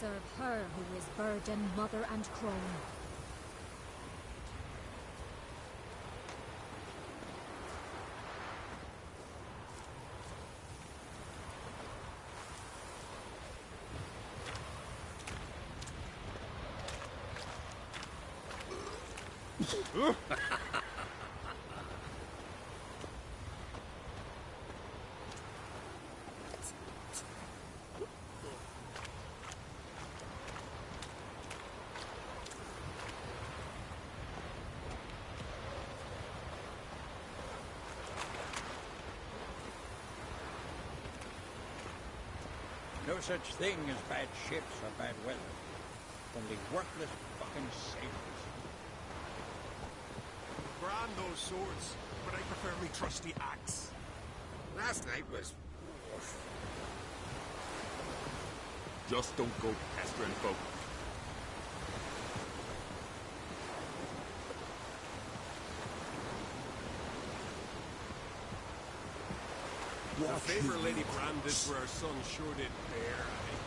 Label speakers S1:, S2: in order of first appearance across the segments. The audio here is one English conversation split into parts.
S1: serve her who is burden, mother, and crone.
S2: No such thing as bad ships or bad weather. Only worthless fucking sailors.
S3: Grand those swords, but I prefer me trusty axe.
S4: Last night was...
S3: Just don't go pestering folk. The favor Lady Brand did for her son sure did bear, I think.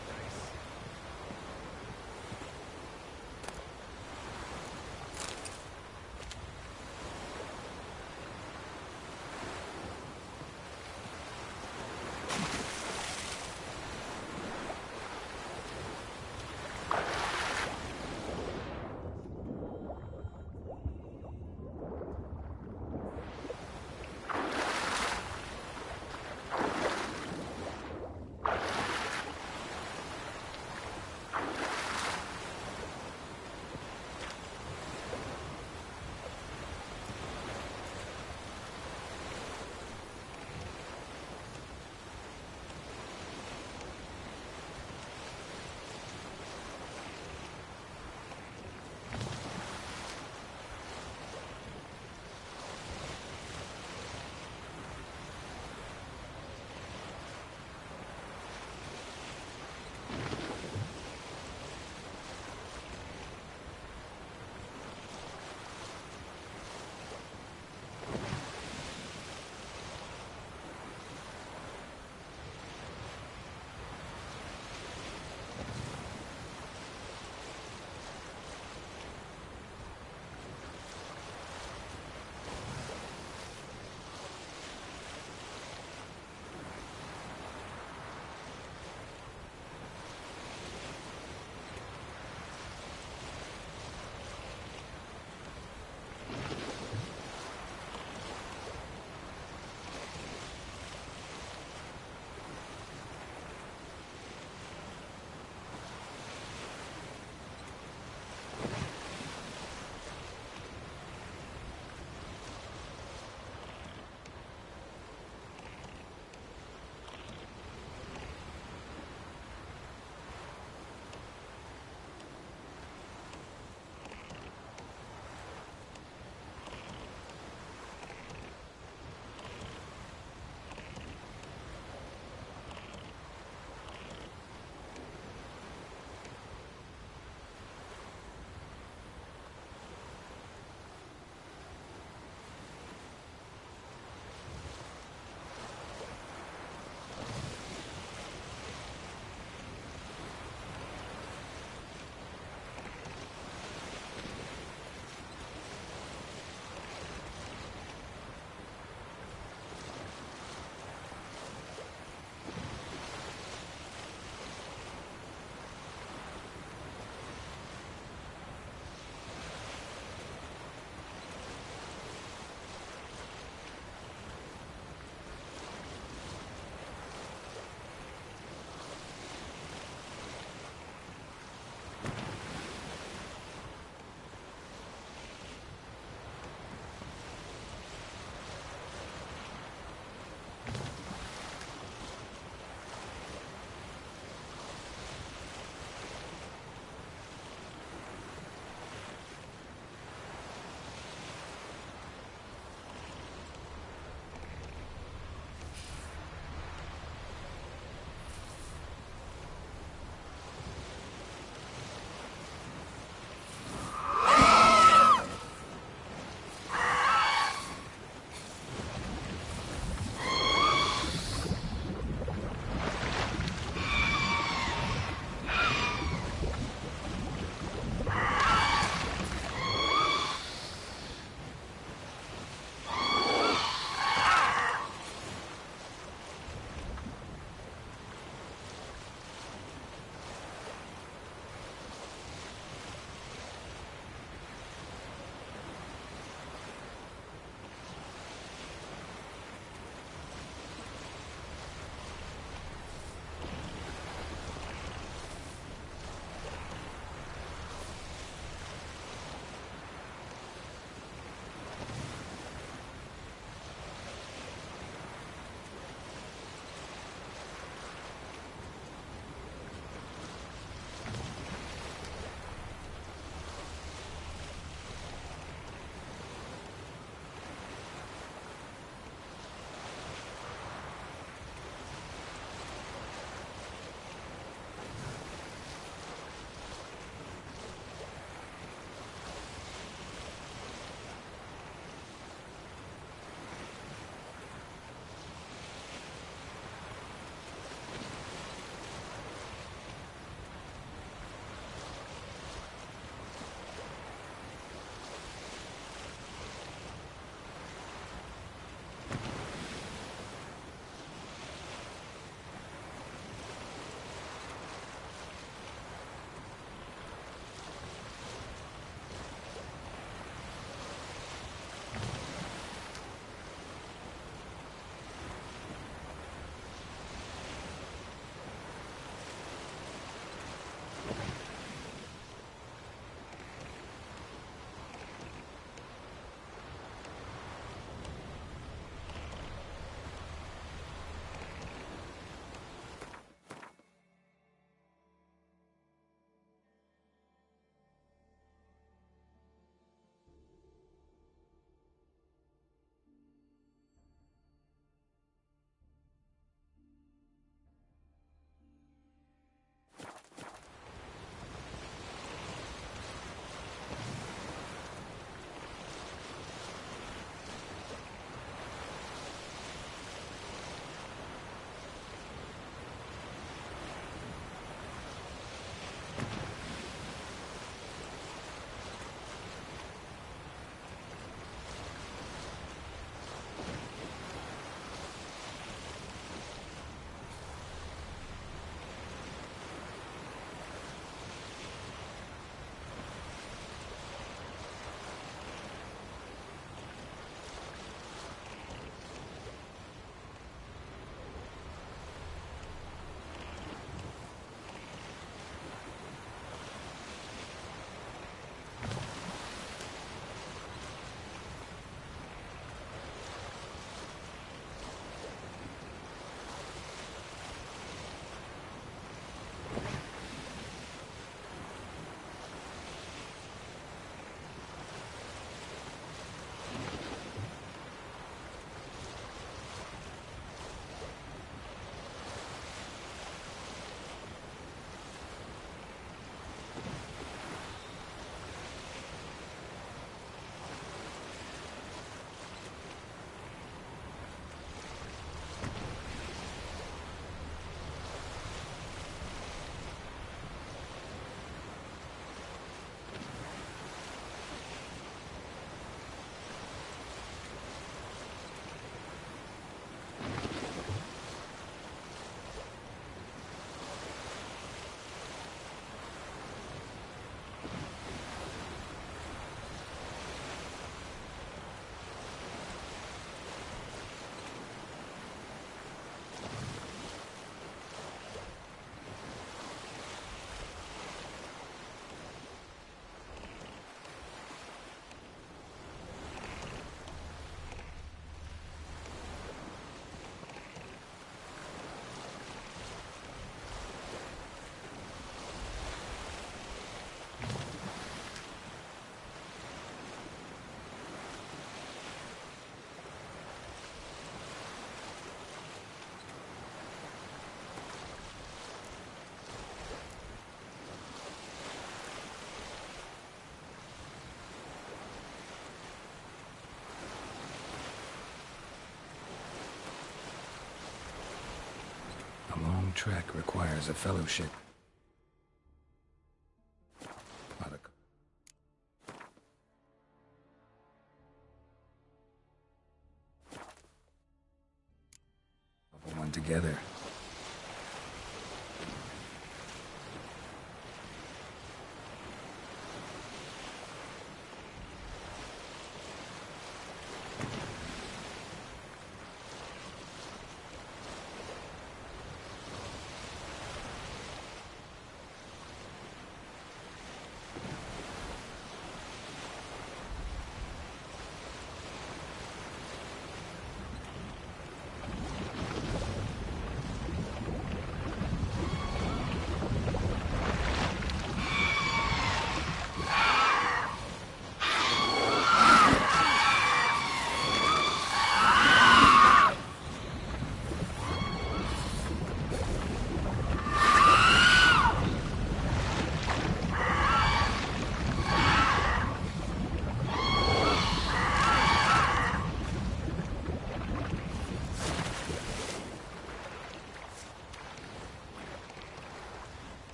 S5: trek requires a fellowship. Not a... One together.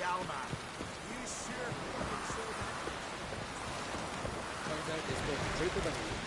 S4: Yalma.
S3: You sure fucking so that?
S6: Turns out it's both trooper than you.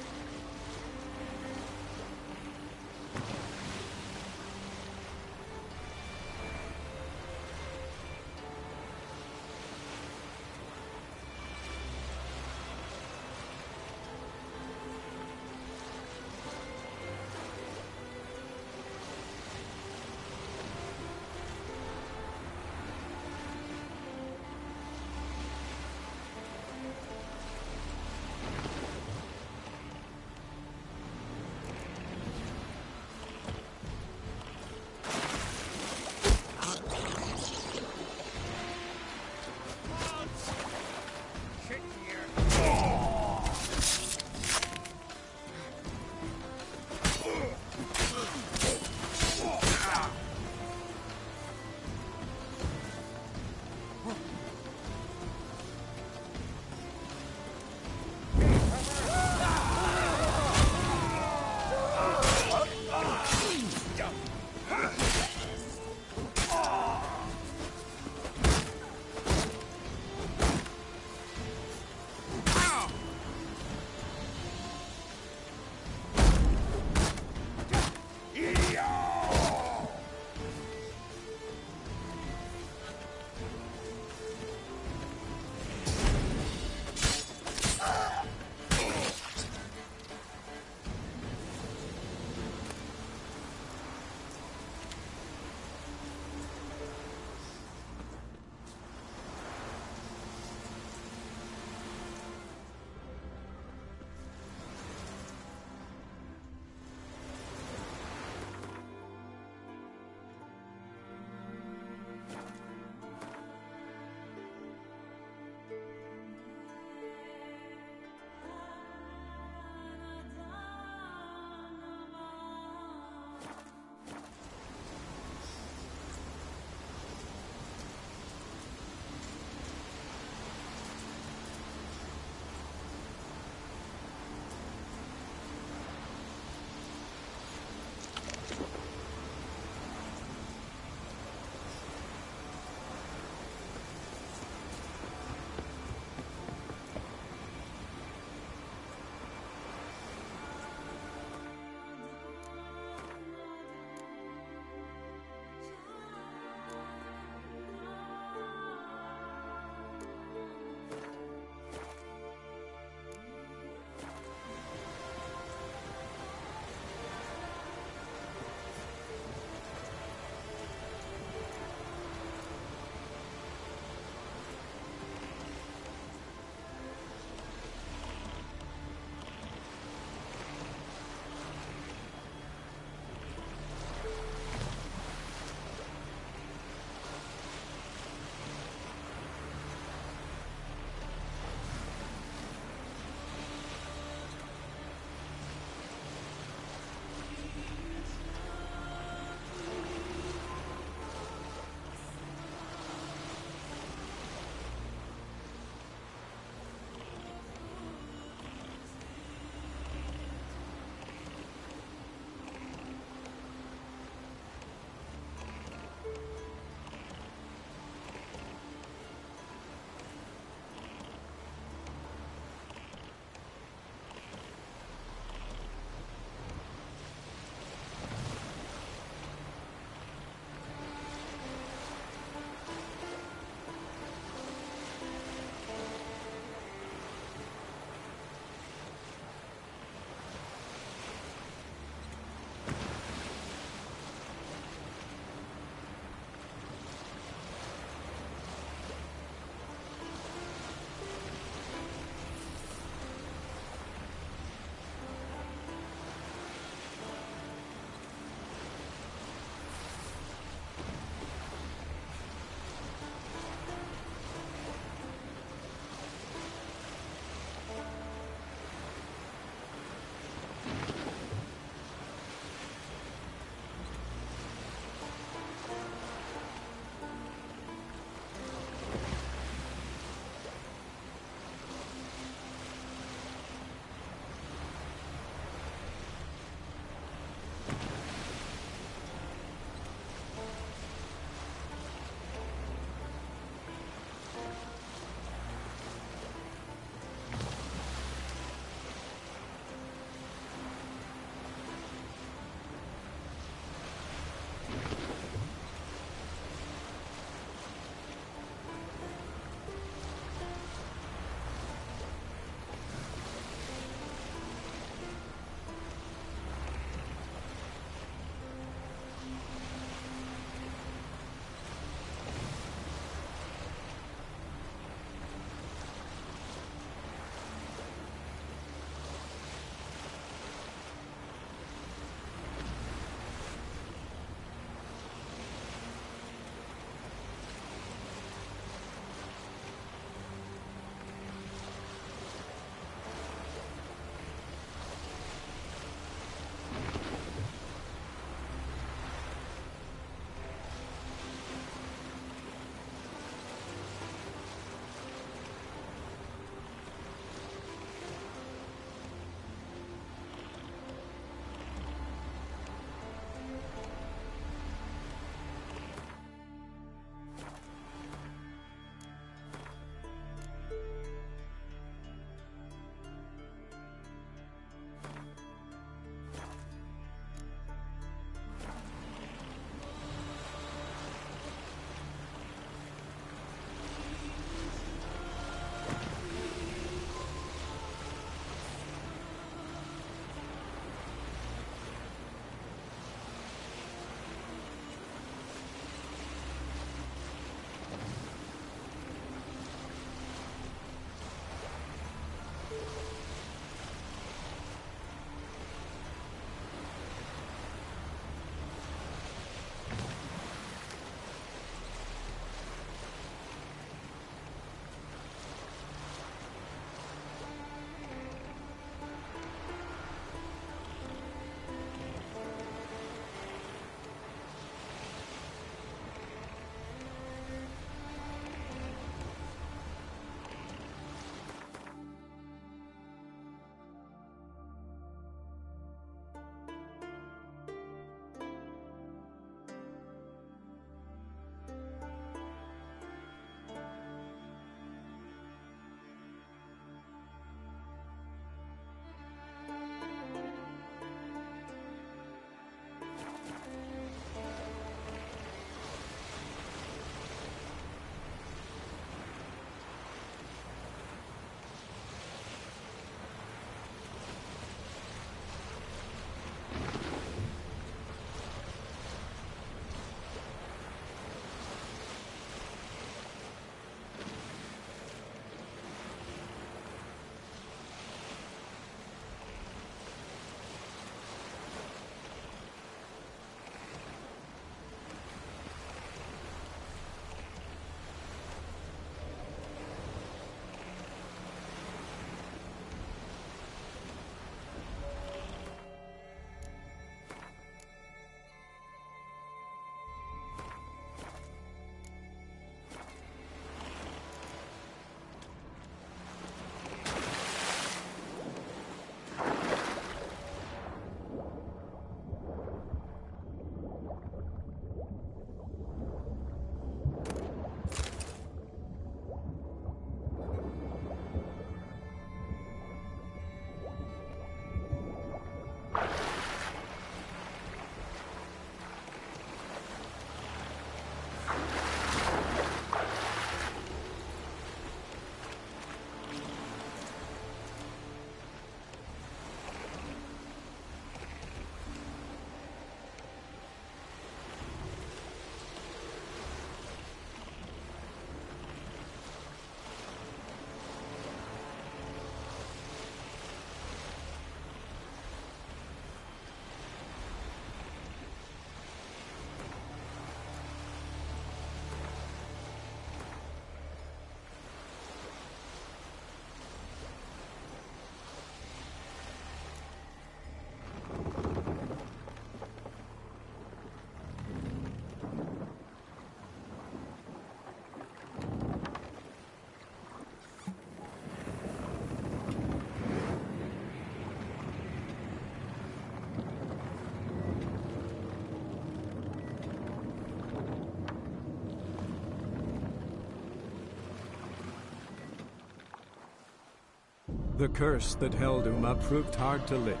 S6: The curse that held Uma proved hard to lift,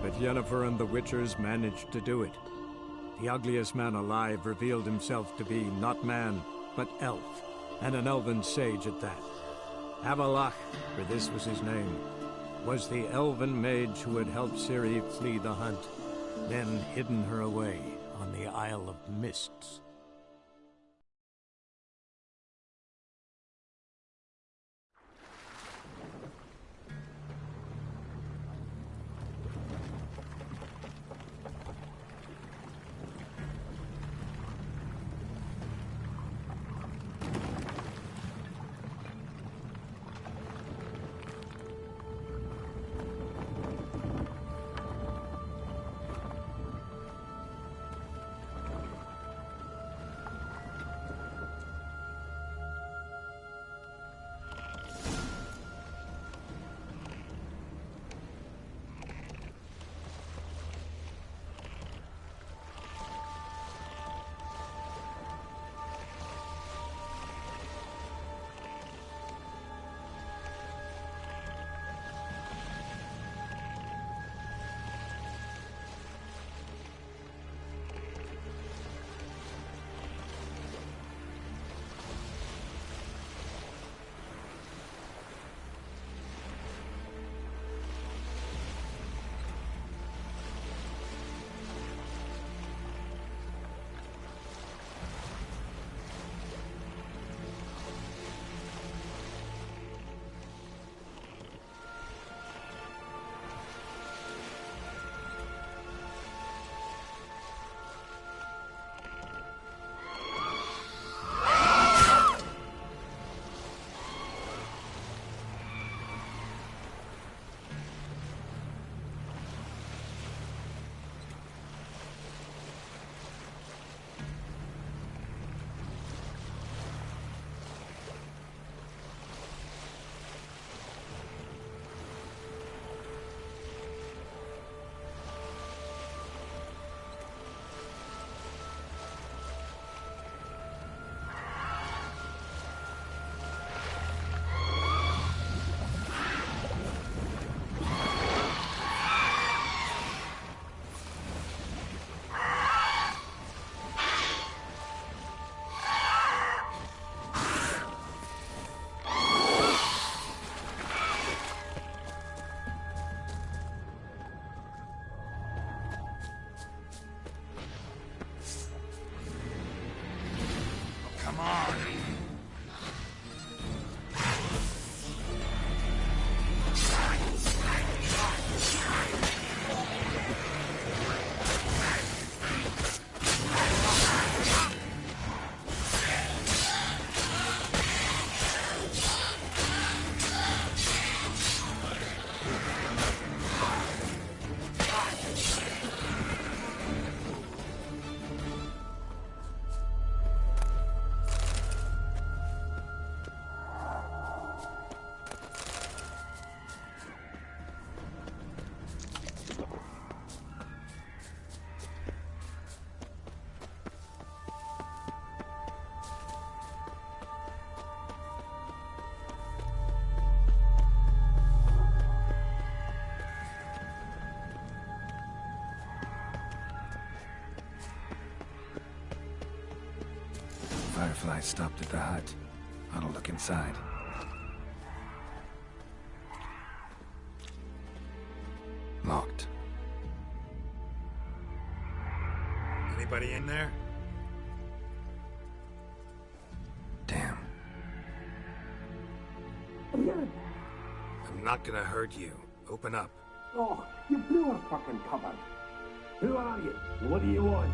S6: but Yennefer and the Witchers managed to do it. The ugliest man alive revealed himself to be not man, but elf, and an elven sage at that. Avalach, for this was his name, was the elven mage who had helped Ciri flee the hunt, then hidden her away on the Isle of Mists.
S5: Firefly stopped at the hut. I'll look inside. Locked.
S7: Anybody in there?
S5: Damn.
S7: I'm not gonna hurt you. Open up.
S8: Oh, you blew a fucking cupboard. Who are you? What do you want?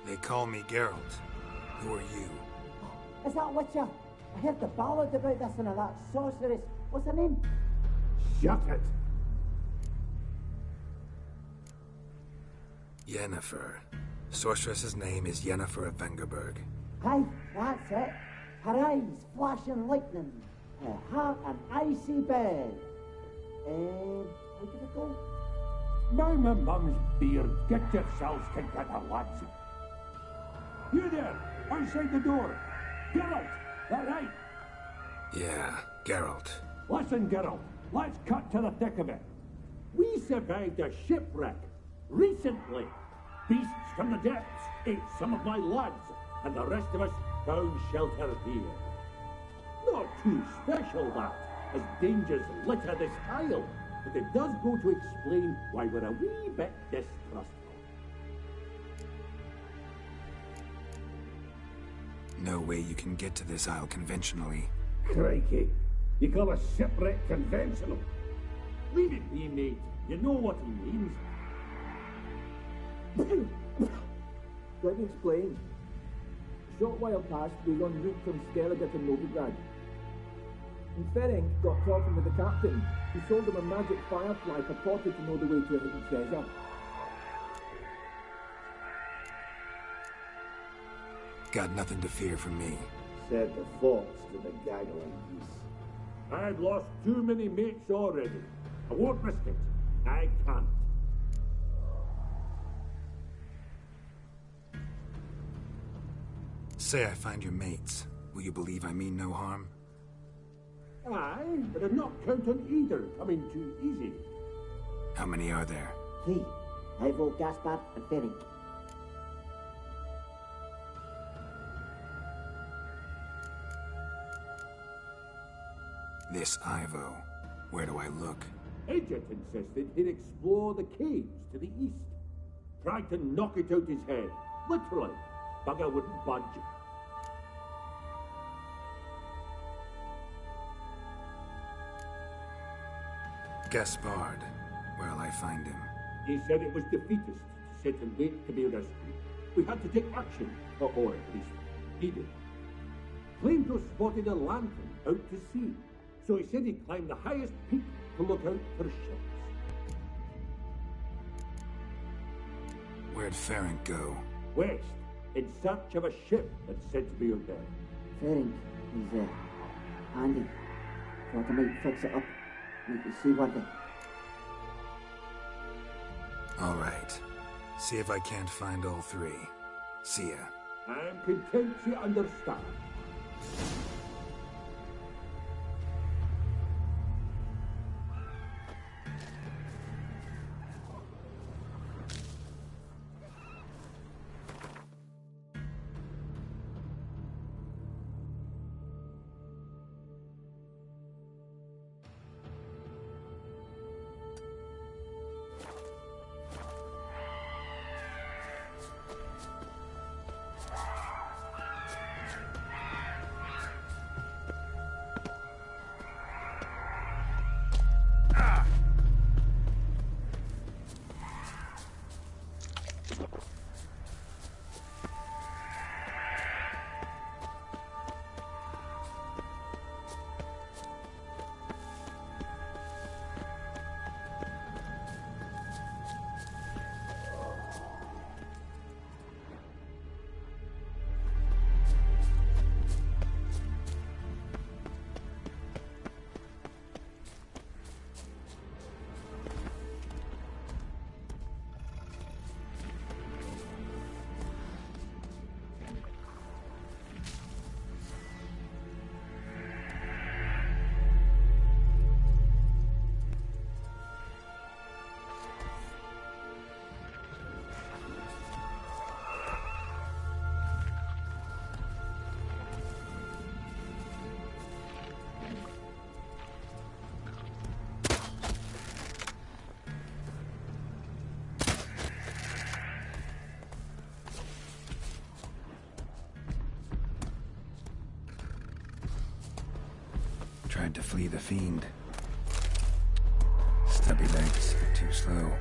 S7: They call me Geralt. Who are you?
S8: Is that Witcher? I heard the ballad about this and that sorceress. What's her name? Shut it!
S7: Yennefer. Sorceress's name is Yennefer of Vengerberg.
S8: Aye, that's it. Her eyes flashing lightning. Her heart an icy bed. How did it go?
S9: By my mum's beard, get yourselves together, lads. You there, outside the door. Get out, all right.
S7: Yeah, Geralt.
S9: Listen, Geralt, let's cut to the thick of it. We survived a shipwreck recently. Beasts from the depths ate some of my lads, and the rest of us found shelter here. Not too special, that, as dangers litter this isle, but it does go to explain why we're a wee bit distrustful.
S5: No way you can get to this isle conventionally.
S9: Crikey, you call a shipwreck conventional? Leave it be, mate. You know what he means.
S10: Let me explain. A short while past, we were en route from Skellige to Novigrad. And Ferenc got talking with the captain, who sold him a magic firefly purported to know the way to a hidden treasure.
S5: Got nothing to fear from me.
S9: Said the fox to the gaggling geese. I've lost too many mates already. I won't risk it. I can't.
S5: Say I find your mates. Will you believe I mean no harm?
S9: Aye, but I'm not counting either coming too easy.
S5: How many are there?
S8: 3. Ivo, Gaspard, and Ferenc.
S5: This Ivo. Where do I look?
S9: Agent insisted he'd explore the caves to the east. Tried to knock it out his head. Literally. Bugger wouldn't budge.
S5: Gaspard. Where'll I find him?
S9: He said it was defeatist to sit and wait to be rescued. We had to take action, or at least he did. Claimed to have spotted a lantern out to sea, so he said he'd climb the highest peak to look out for ships.
S5: Where'd Ferenc go?
S9: West, in search of a ship that's said to be out there.
S8: Ferenc, he's handy. Thought I might fix it up. We can see what
S5: All right. See if I can't find all 3. See ya.
S9: I'm content you understand.
S5: Tried to flee the fiend. Stubby legs, too slow.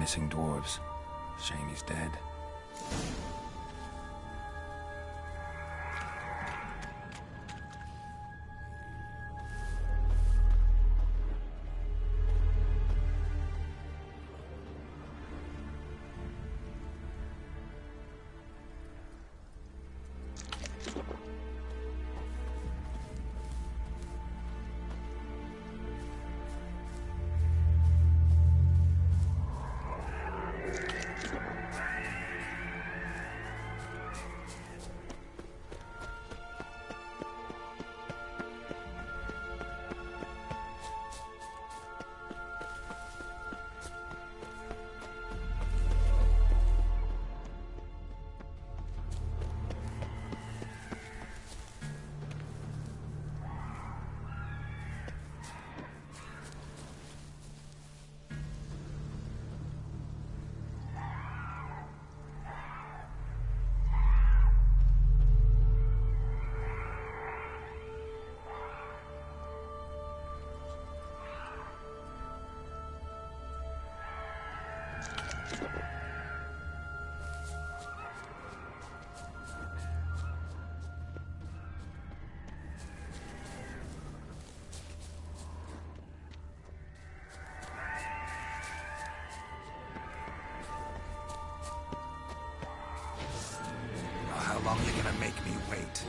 S5: missing dwarves. Shame he's dead.
S7: How long are you gonna make me wait?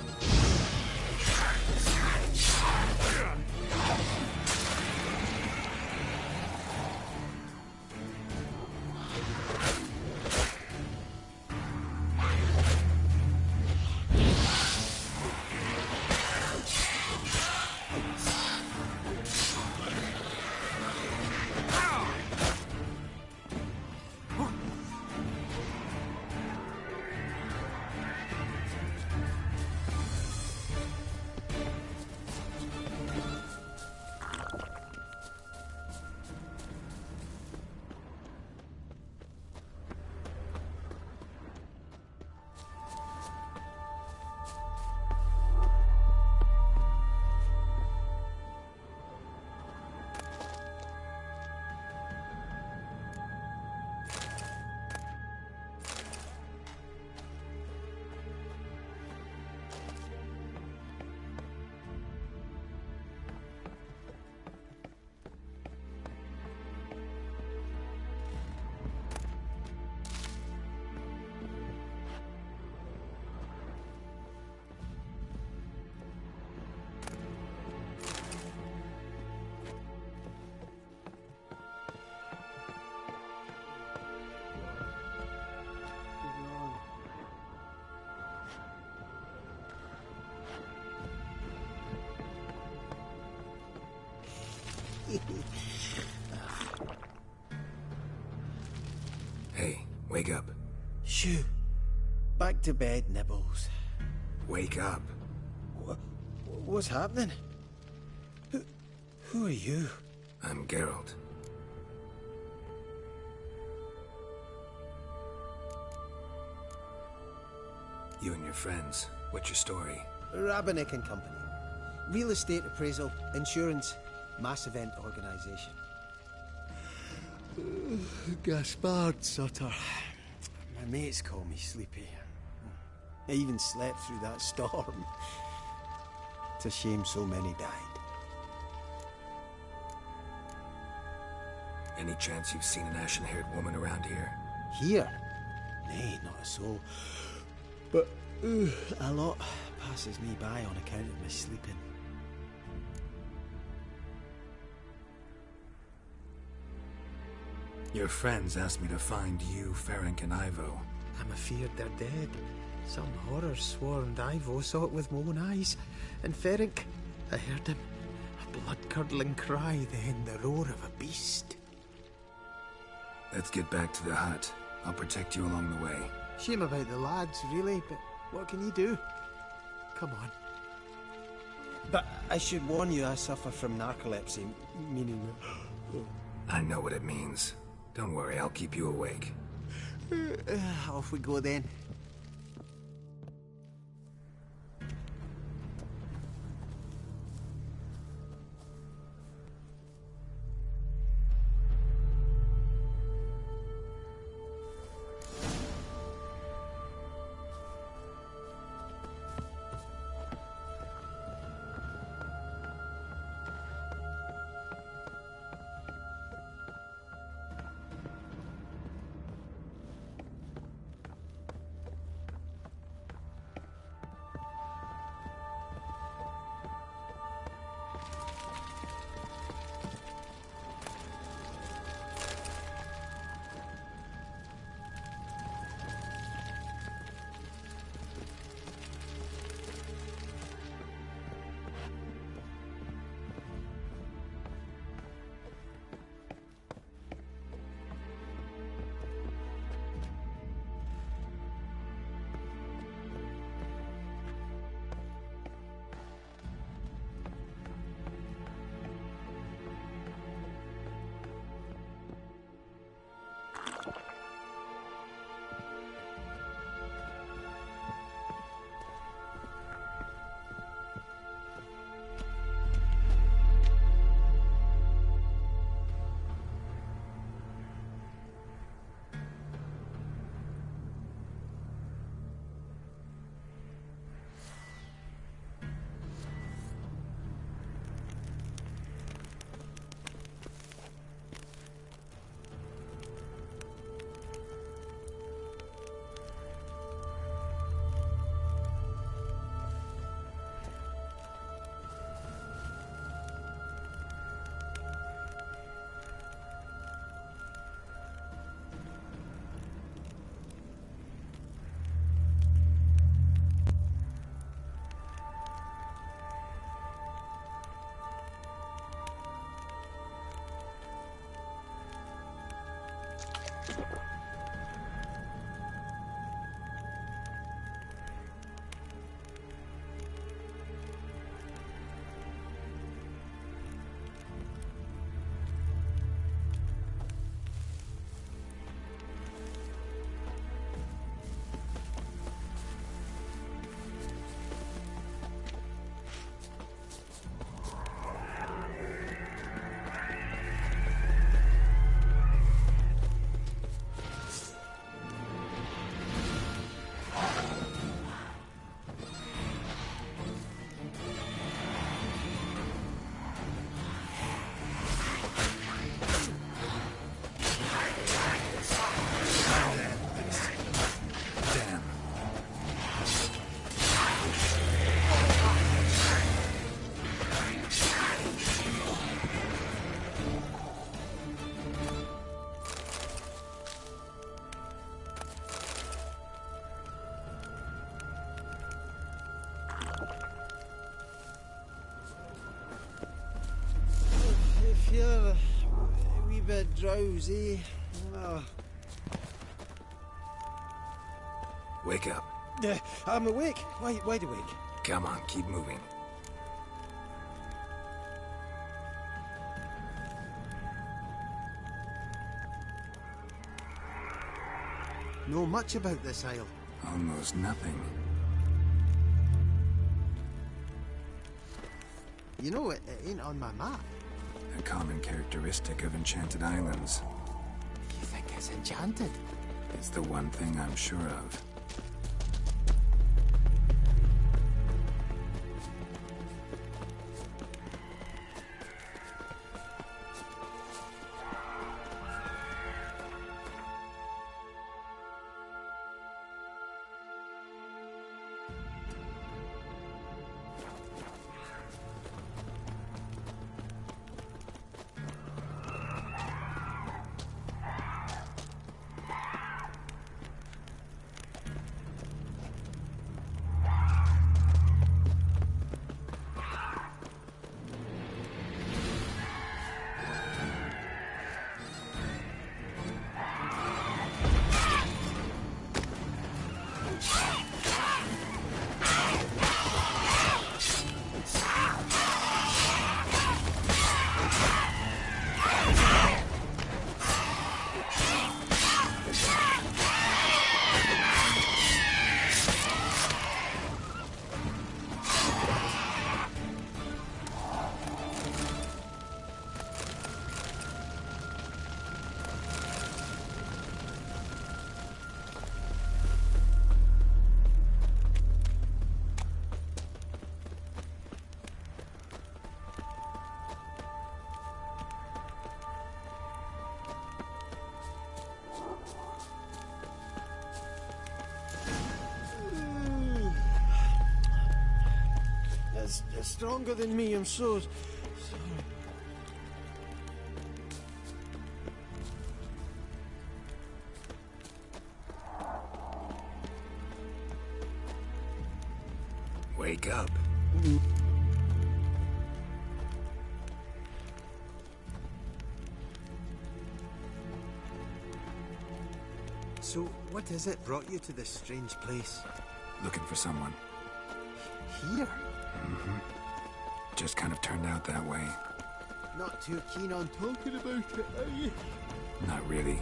S5: Hey, wake up.
S11: Shoo. Back to bed, Nibbles.
S5: Wake up.
S11: What's happening? Who are you?
S5: I'm Geralt. You and your friends. What's your story?
S11: Rabbinick and Company. Real estate appraisal, insurance, mass event organisation. Gaspard Sutter. My mates call me Sleepy. I even slept through that storm. It's a shame so many died.
S5: Any chance you've seen an ashen-haired woman around here?
S11: Here? Nay, not a soul. But a lot passes me by on account of my sleeping.
S5: Your friends asked me to find you, Ferenc, and Ivo.
S11: I'm afeard they're dead. Some horror swarmed Ivo, saw it with my own eyes. And Ferenc, I heard him. A blood-curdling cry, then the roar of a beast.
S5: Let's get back to the hut. I'll protect you along the way.
S11: Shame about the lads, really, but what can you do? Come on. But I should warn you, I suffer from narcolepsy, meaning...
S5: I know what it means. Don't worry, I'll keep you awake.
S11: Off we go then. bit drowsy. Oh.
S5: Wake up.
S11: I'm awake. Wide awake.
S5: Come on, keep moving.
S11: Know much about this isle?
S5: Almost nothing.
S11: You know, it ain't on my map.
S5: A common characteristic of enchanted islands.
S11: You think it's enchanted?
S5: It's the one thing I'm sure of.
S11: It's stronger than me, I'm so sorry.
S5: Wake up.
S11: So, what is it brought you to this strange place?
S5: Looking for someone.
S11: Here?
S5: Just kind of turned out that way.
S11: Not too keen on talking about it, are you?
S5: Not really.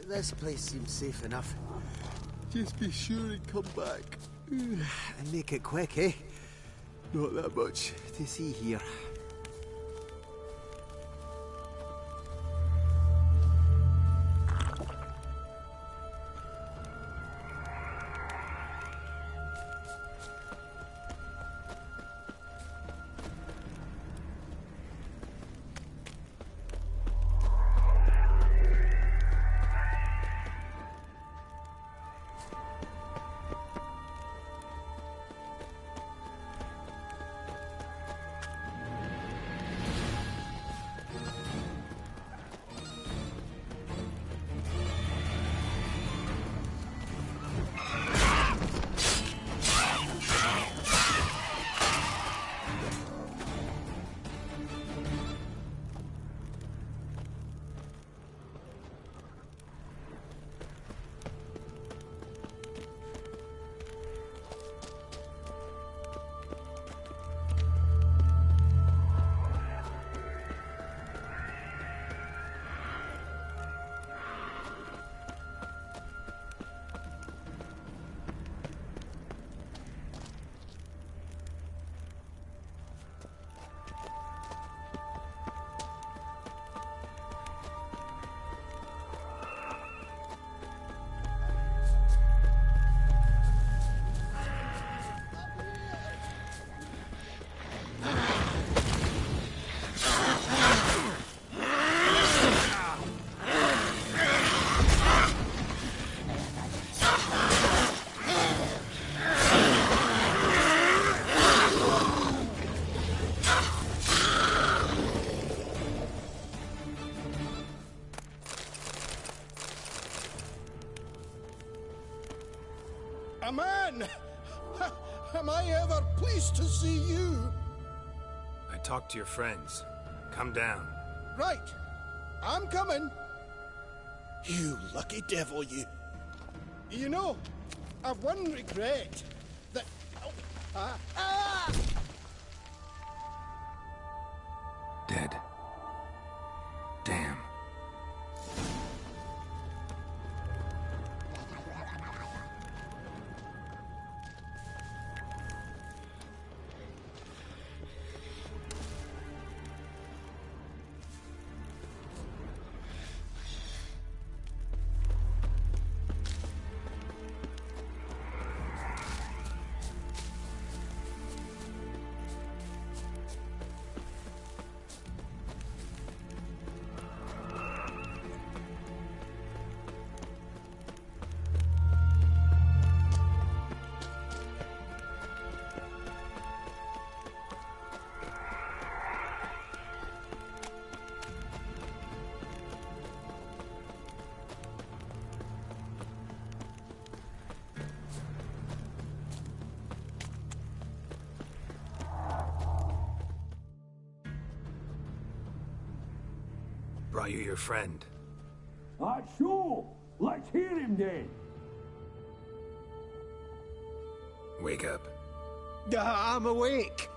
S11: This place seems safe enough. Just be sure and come back. And make it quick, eh? Not that much to see here.
S12: A man! Am I ever pleased to see you?
S7: I talked to your friends. Come down.
S12: Right. I'm coming. You lucky devil, you. You know, I've one regret. That...
S5: Dead. Damn.
S7: Brought you your friend.
S9: That's so. Let's hear him then.
S7: Wake up.
S11: I'm awake.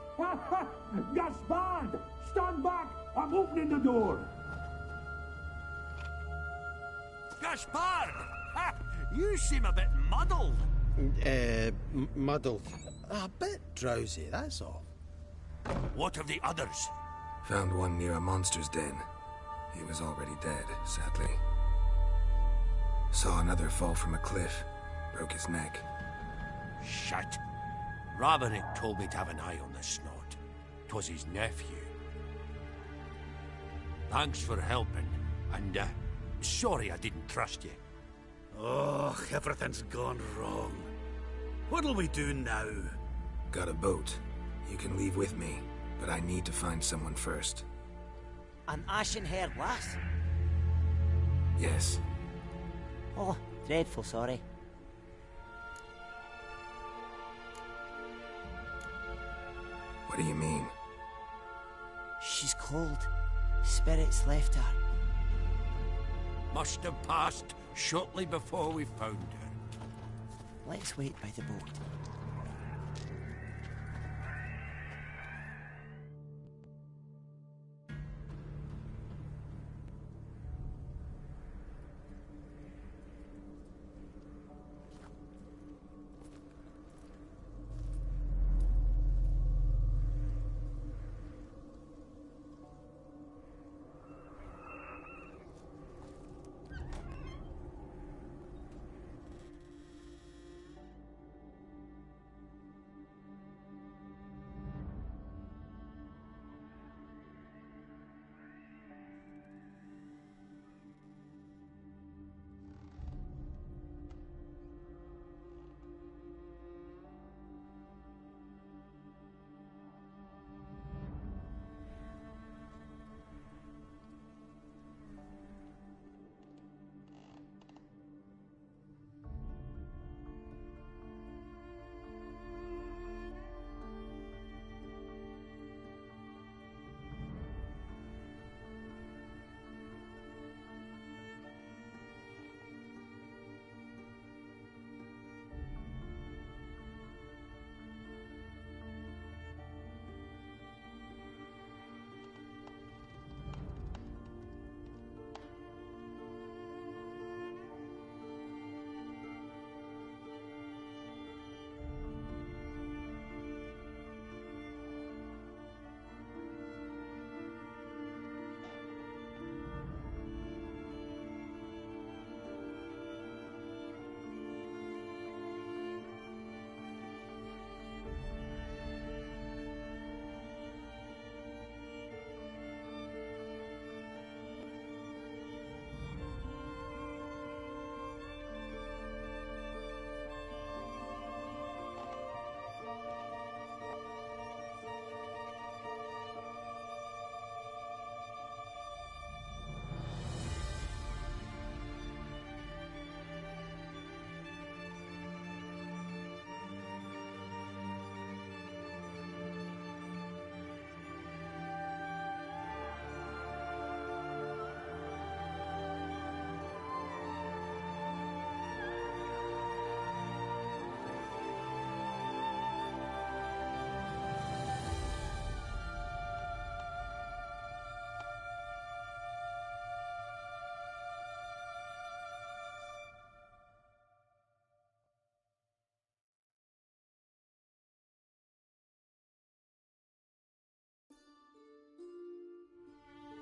S9: Gaspard! Stand back! I'm opening the door.
S3: Gaspard! Ha! You seem a bit muddled.
S11: Muddled. A bit drowsy, that's all.
S3: What of the others?
S5: Found one near a monster's den. He was already dead, sadly. Saw another fall from a cliff. Broke his neck.
S3: Shit. Ravenik told me to have an eye on the snot. 'Twas his nephew. Thanks for helping, and sorry I didn't trust you.
S13: Oh, everything's gone wrong. What'll we do now?
S5: Got a boat. You can leave with me, but I need to find someone first.
S14: An ashen-haired lass?
S5: Yes.
S14: Oh, dreadful sorry.
S5: What do you mean?
S14: She's cold. Spirits left her.
S3: Must have passed shortly before we found her.
S14: Let's wait by the boat.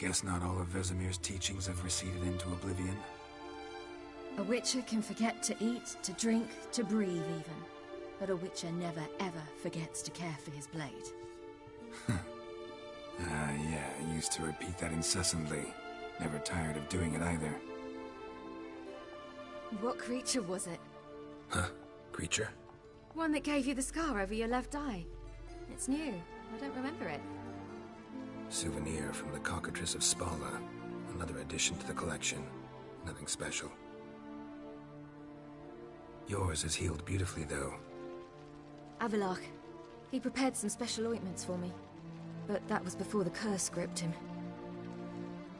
S5: Guess not all of Vesemir's teachings have receded into oblivion.
S1: A witcher can forget to eat, to drink, to breathe even. But a witcher never ever forgets to care for his blade.
S5: Yeah, I used to repeat that incessantly. Never tired of doing it either.
S1: What creature was it?
S5: Huh? Creature?
S1: One that gave you the scar over your left eye. It's new. I don't remember it.
S5: Souvenir from the Cockatrice of Spala. Another addition to the collection. Nothing special. Yours has healed beautifully, though.
S1: Avalach. He prepared some special ointments for me. But that was before the curse gripped him.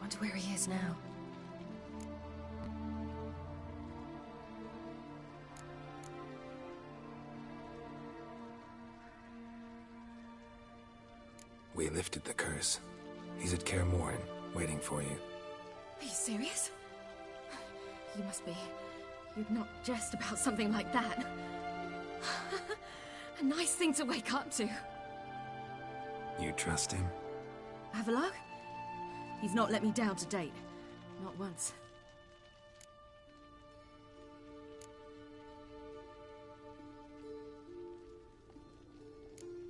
S1: Wonder where he is now.
S5: We lifted the curse. He's at Kaer Morhen, waiting for you.
S1: Are you serious? You must be. You'd not jest about something like that. A nice thing to wake up to.
S5: You trust him?
S1: Avalach? He's not let me down to date. Not once.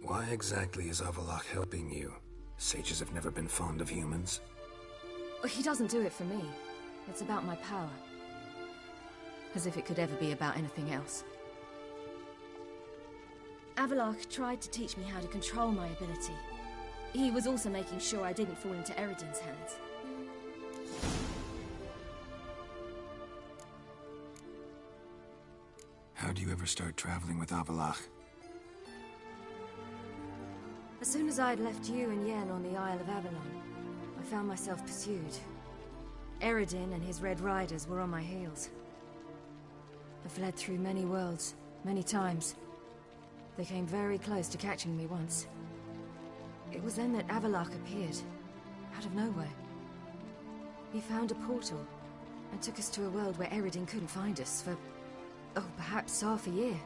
S5: Why exactly is Avalach helping you? Sages have never been fond of humans.
S1: He doesn't do it for me. It's about my power. As if it could ever be about anything else. Avalach tried to teach me how to control my ability. He was also making sure I didn't fall into Eredin's hands.
S5: How do you ever start traveling with Avalach?
S1: As soon as I'd left you and Yen on the Isle of Avalon, I found myself pursued. Eredin and his Red Riders were on my heels. I fled through many worlds, many times. They came very close to catching me once. It was then that Avalach appeared, out of nowhere. He found a portal, and took us to a world where Eredin couldn't find us for, oh, perhaps half a year.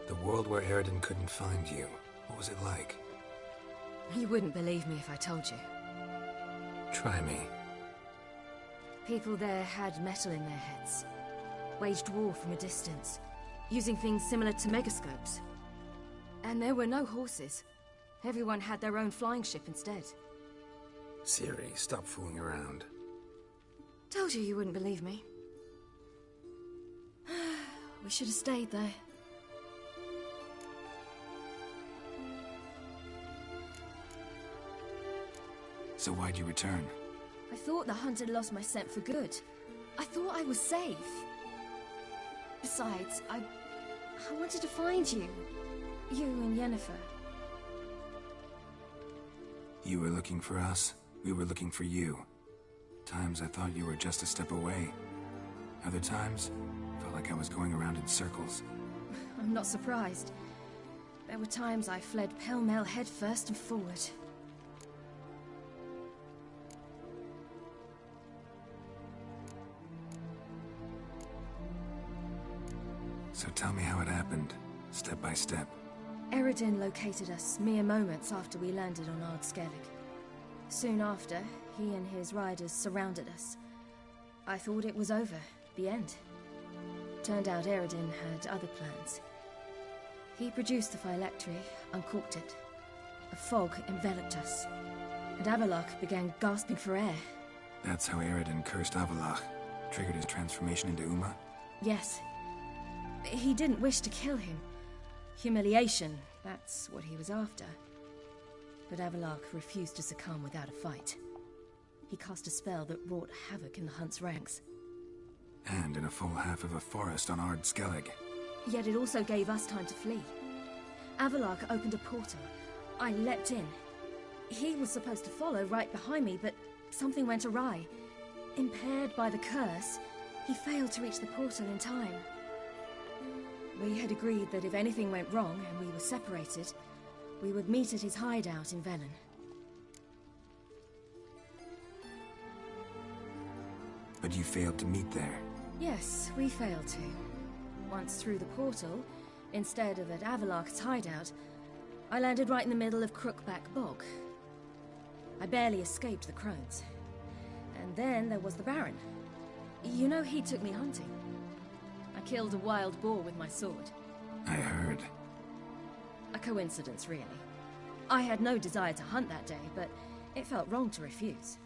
S5: The world where Eredin couldn't find you. What was it like?
S1: You wouldn't believe me if I told you.
S5: Try me.
S1: People there had metal in their heads. Waged war from a distance, using things similar to megascopes. And there were no horses. Everyone had their own flying ship instead.
S5: Ciri, stop fooling around.
S1: Told you you wouldn't believe me. We should have stayed there.
S5: So why'd you return?
S1: I thought the hunt had lost my scent for good. I thought I was safe. Besides, I wanted to find you. You and Yennefer.
S5: You were looking for us. We were looking for you. Times I thought you were just a step away. Other times, felt like I was going around in circles.
S1: I'm not surprised. There were times I fled pell-mell head first and forward.
S5: So tell me how it happened, step by step.
S1: Eredin located us mere moments after we landed on Ard Skellig. Soon after, he and his riders surrounded us. I thought it was over, the end. Turned out Eredin had other plans. He produced the phylactery, uncorked it. A fog enveloped us, and Avalach began gasping for air.
S5: That's how Eredin cursed Avalach, triggered his transformation into Uma?
S1: Yes. He didn't wish to kill him. Humiliation, that's what he was after. But Avalach refused to succumb without a fight. He cast a spell that wrought havoc in the hunt's ranks.
S5: And in a full half of a forest on Ard Skellig.
S1: Yet it also gave us time to flee. Avalach opened a portal. I leapt in. He was supposed to follow right behind me, but something went awry. Impaired by the curse, he failed to reach the portal in time. We had agreed that if anything went wrong and we were separated, we would meet at his hideout in Velen.
S5: But you failed to meet there.
S1: Yes, we failed to. Once through the portal, Instead of at Avalok's hideout, I landed right in the middle of Crookback Bog. I barely escaped the crones. And then there was the Baron. You know, he took me hunting. I killed a wild boar with my sword.
S5: I heard.
S1: A coincidence, really. I had no desire to hunt that day, but it felt wrong to refuse.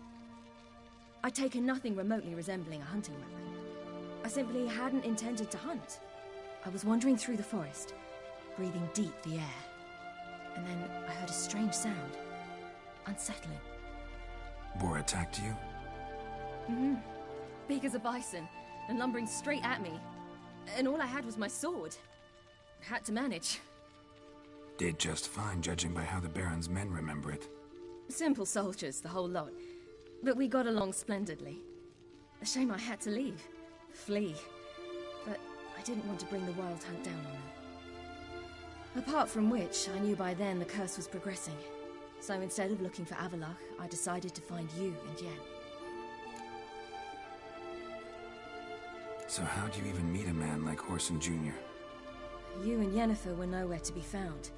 S1: I'd taken nothing remotely resembling a hunting weapon. I simply hadn't intended to hunt. I was wandering through the forest, breathing deep the air. And then I heard a strange sound. Unsettling.
S5: Boar attacked you?
S1: Mm-hmm. Big as a bison, and lumbering straight at me. And all I had was my sword. Had to manage.
S5: Did just fine, judging by how the Baron's men remember it.
S1: Simple soldiers, the whole lot. But we got along splendidly. A shame I had to leave. Flee. But I didn't want to bring the wild hunt down on them. Apart from which, I knew by then the curse was progressing. So instead of looking for Avalok, I decided to find you and Yen.
S5: So how'd you even meet a man like Horson Jr.?
S1: You and Yennefer were nowhere to be found,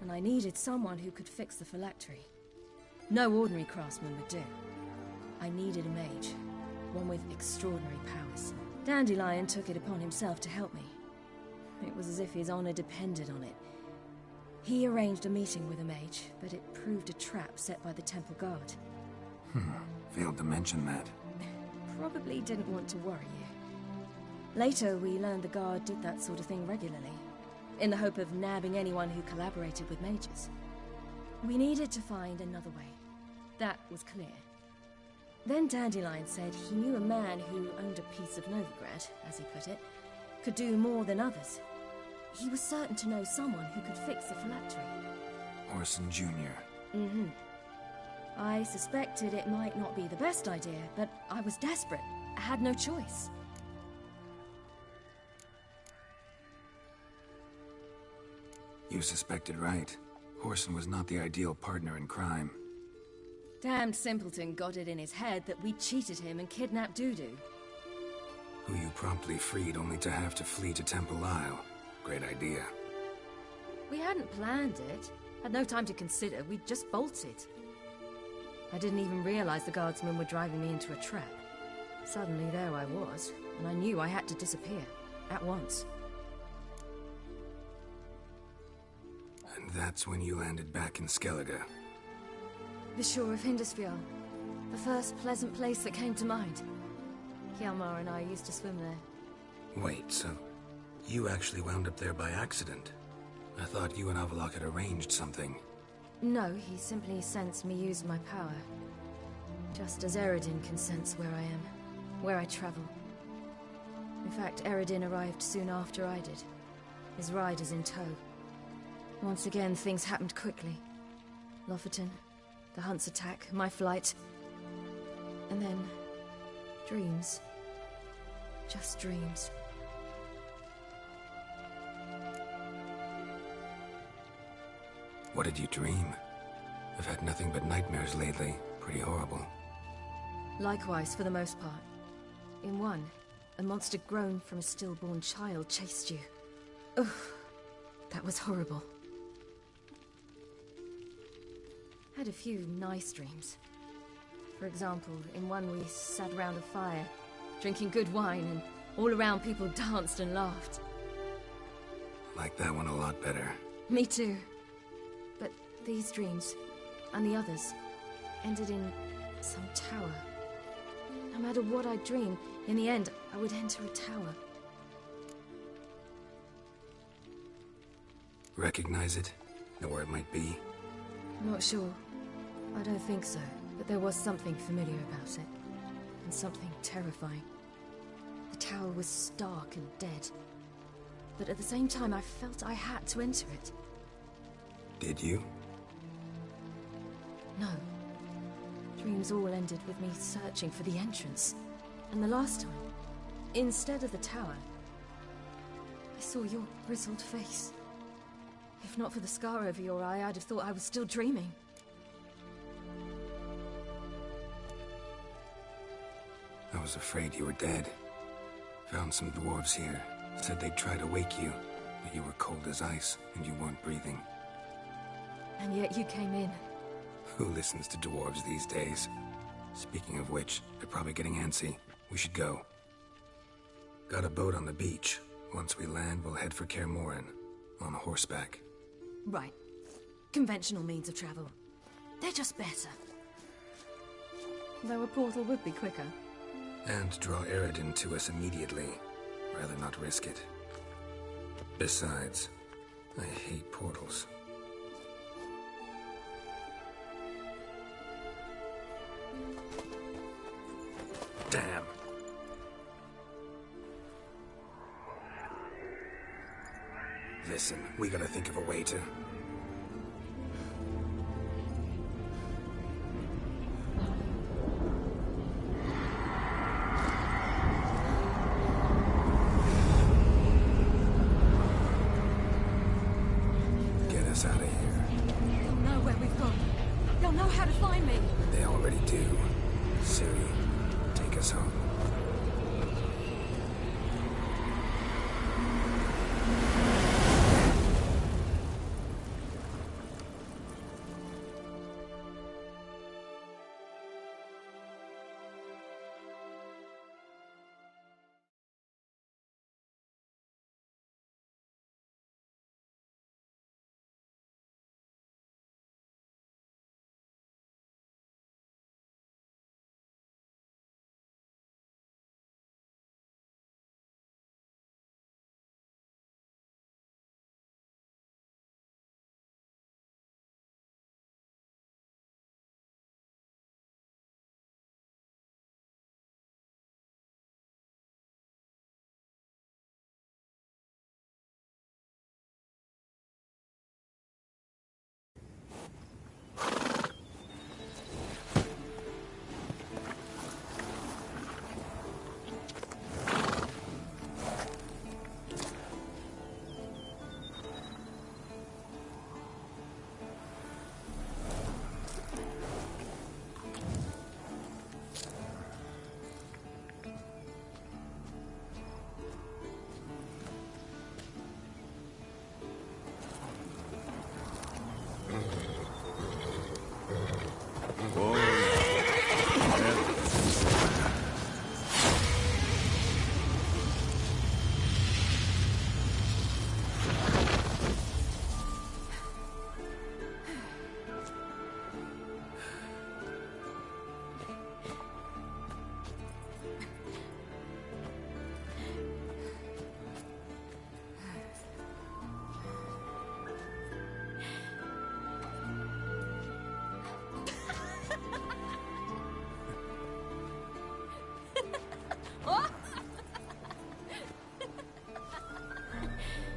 S1: and I needed someone who could fix the phylactery. No ordinary craftsman would do. I needed a mage, one with extraordinary powers. Dandelion took it upon himself to help me. It was as if his honor depended on it. He arranged a meeting with a mage, but it proved a trap set by the temple guard.
S5: Failed to mention that.
S1: Probably didn't want to worry you. Later, we learned the guard did that sort of thing regularly, in the hope of nabbing anyone who collaborated with mages. We needed to find another way. That was clear. Then Dandelion said he knew a man who owned a piece of Novigrad, as he put it, could do more than others. He was certain to know someone who could fix the phylactery.
S5: Horson Jr.
S1: Mm-hmm. I suspected it might not be the best idea, but I was desperate. I had no choice.
S5: You suspected right. Horson was not the ideal partner in crime.
S1: Damned simpleton got it in his head that we cheated him and kidnapped Dudu.
S5: Who you promptly freed only to have to flee to Temple Isle. Great idea.
S1: We hadn't planned it. Had no time to consider. We just bolted. I didn't even realize the guardsmen were driving me into a trap. Suddenly there I was, and I knew I had to disappear. At once.
S5: And that's when you landed back in Skellige.
S1: The shore of Hindisfjord. The first pleasant place that came to mind. Hjalmar and I used to swim there.
S5: Wait, so you actually wound up there by accident? I thought you and Avalok had arranged something.
S1: No, he simply sensed me use my power. Just as Eredin can sense where I am, where I travel. In fact, Eredin arrived soon after I did. His riders in tow. Once again, things happened quickly. Lofoten, the hunt's attack, my flight. And then... dreams. Just dreams.
S5: What did you dream? I've had nothing but nightmares lately. Pretty horrible.
S1: Likewise, for the most part. In one, a monster grown from a stillborn child chased you. Ugh, that was horrible. Had a few nice dreams. For example, in one we sat around a fire, drinking good wine, and all around people danced and laughed.
S5: Like that one a lot better.
S1: Me too. But these dreams, and the others, ended in some tower. No matter what I dreamed, in the end, I would enter a tower.
S5: Recognize it? Know where it might be?
S1: Not sure. I don't think so, but there was something familiar about it. And something terrifying. The tower was stark and dead. But at the same time, I felt I had to enter it.
S5: Did you?
S1: No. Dreams all ended with me searching for the entrance. And the last time, instead of the tower, I saw your grizzled face. If not for the scar over your eye, I'd have thought I was still dreaming.
S5: I was afraid you were dead. Found some dwarves here. Said they'd try to wake you. But you were cold as ice, and you weren't breathing.
S1: And yet you came in.
S5: Who listens to dwarves these days? Speaking of which, they're probably getting antsy. We should go. Got a boat on the beach. Once we land, we'll head for Kaer Morhen. On horseback.
S1: Right. Conventional means of travel. They're just better. Though a portal would be quicker.
S5: And draw Eredin to us immediately. Rather not risk it. Besides, I hate portals. Damn. Listen, we gotta think of a way to... get us out of here.
S1: They'll know where we've gone. They'll know how to find me.
S5: They already do. Ciri, take us home.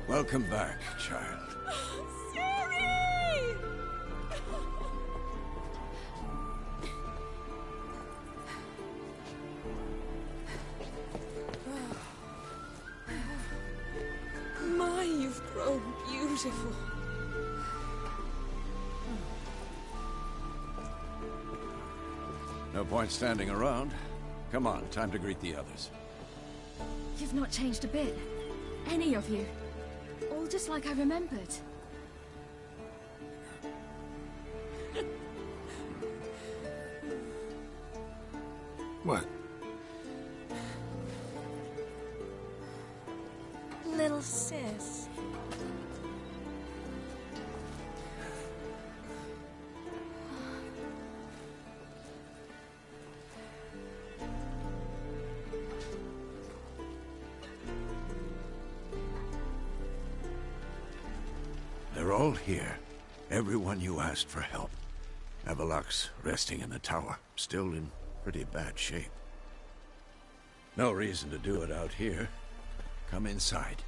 S13: Welcome back, child.
S1: Ciri! My, you've grown beautiful.
S13: No point standing around. Come on, time to greet the others.
S1: You've not changed a bit. Any of you. All just like I remembered.
S5: What?
S1: Little sis.
S13: They're all here. Everyone you asked for help. Avalok's resting in the tower, still in pretty bad shape. No reason to do it out here. Come inside.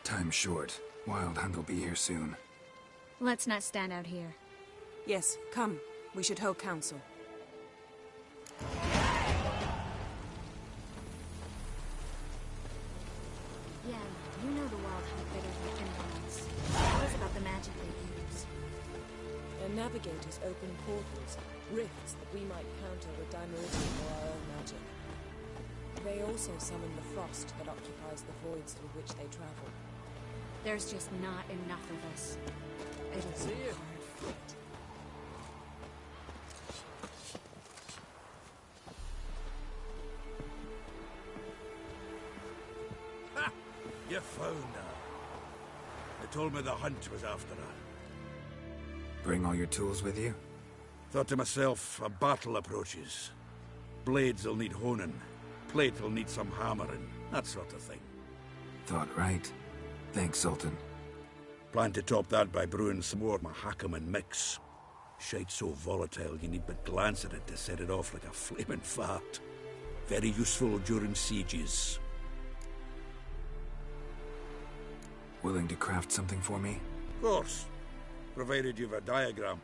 S5: Time's short. Wild Hunt will be here soon.
S15: Let's not stand out here.
S16: Yes, come. We should hold council.
S15: Yeah, you know the Wild Hunt better than anyone else. Tell us about the magic they use.
S16: navigators open portals, rifts that we might counter with Dimeridian or our own magic. They also summon the frost that occupies the voids through which they travel.
S15: There's just not enough of us. It'll be a hard fight.
S13: Ha! You found her. They told me the hunt was after her.
S5: Bring all your tools with you?
S13: Thought to myself, a battle approaches. Blades will need honing. Plate will need some hammering. That sort of thing.
S5: Thought right. Thanks, Sultan.
S13: Plan to top that by brewing some more Mahakaman mix. Shite so volatile you need but glance at it to set it off like a flaming fart. Very useful during sieges.
S5: Willing to craft something for me?
S13: Of course. Provided you've a diagram.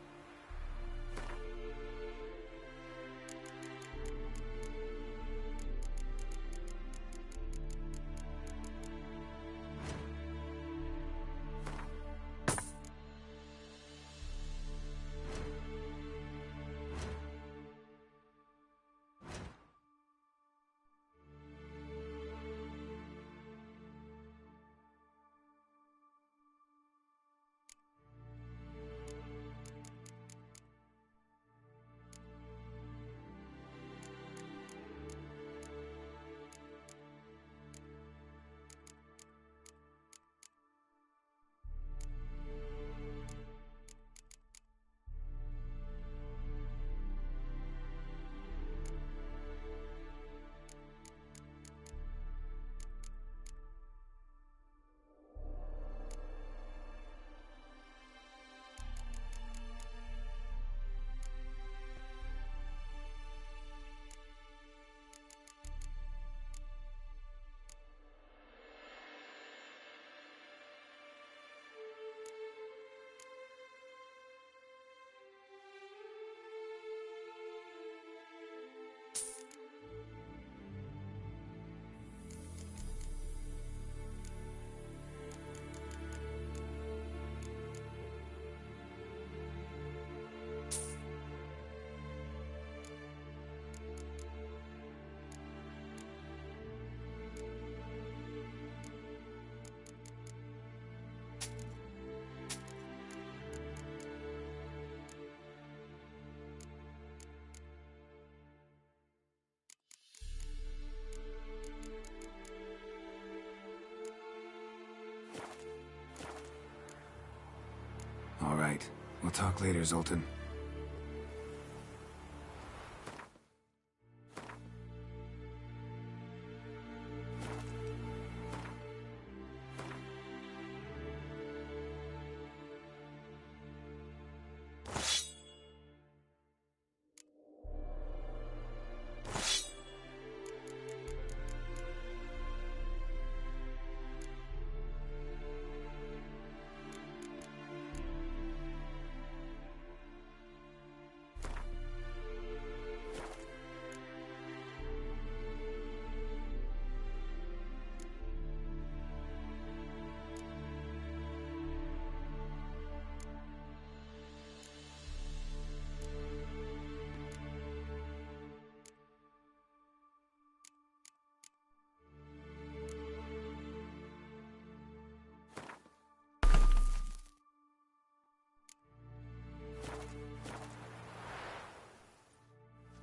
S5: All right. We'll talk later, Zoltan.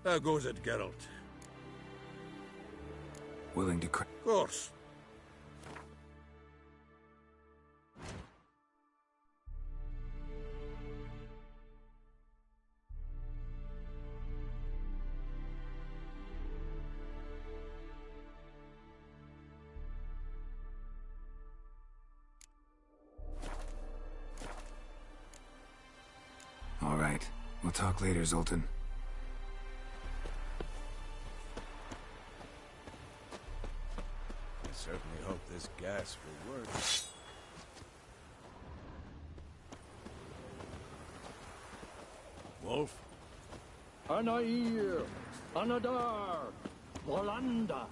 S13: How goes it, Geralt?
S5: Willing to
S13: Of course.
S5: All right. We'll talk later, Zoltan.
S13: I certainly hope this gas will work. Wolf?
S9: Anair, Anadar, Volanda.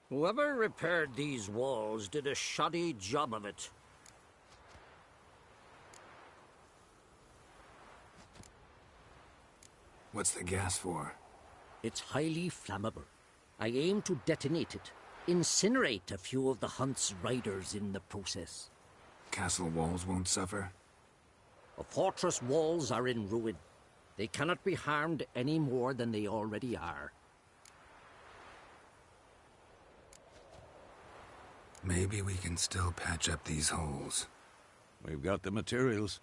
S17: Whoever repaired these walls did a shoddy job of it.
S5: What's the gas for?
S17: It's highly flammable. I aim to detonate it. Incinerate a few of the hunt's riders in the process.
S5: Castle walls won't suffer?
S17: The fortress walls are in ruin. They cannot be harmed any more than they already are.
S5: Maybe we can still patch up these holes.
S13: We've got the materials.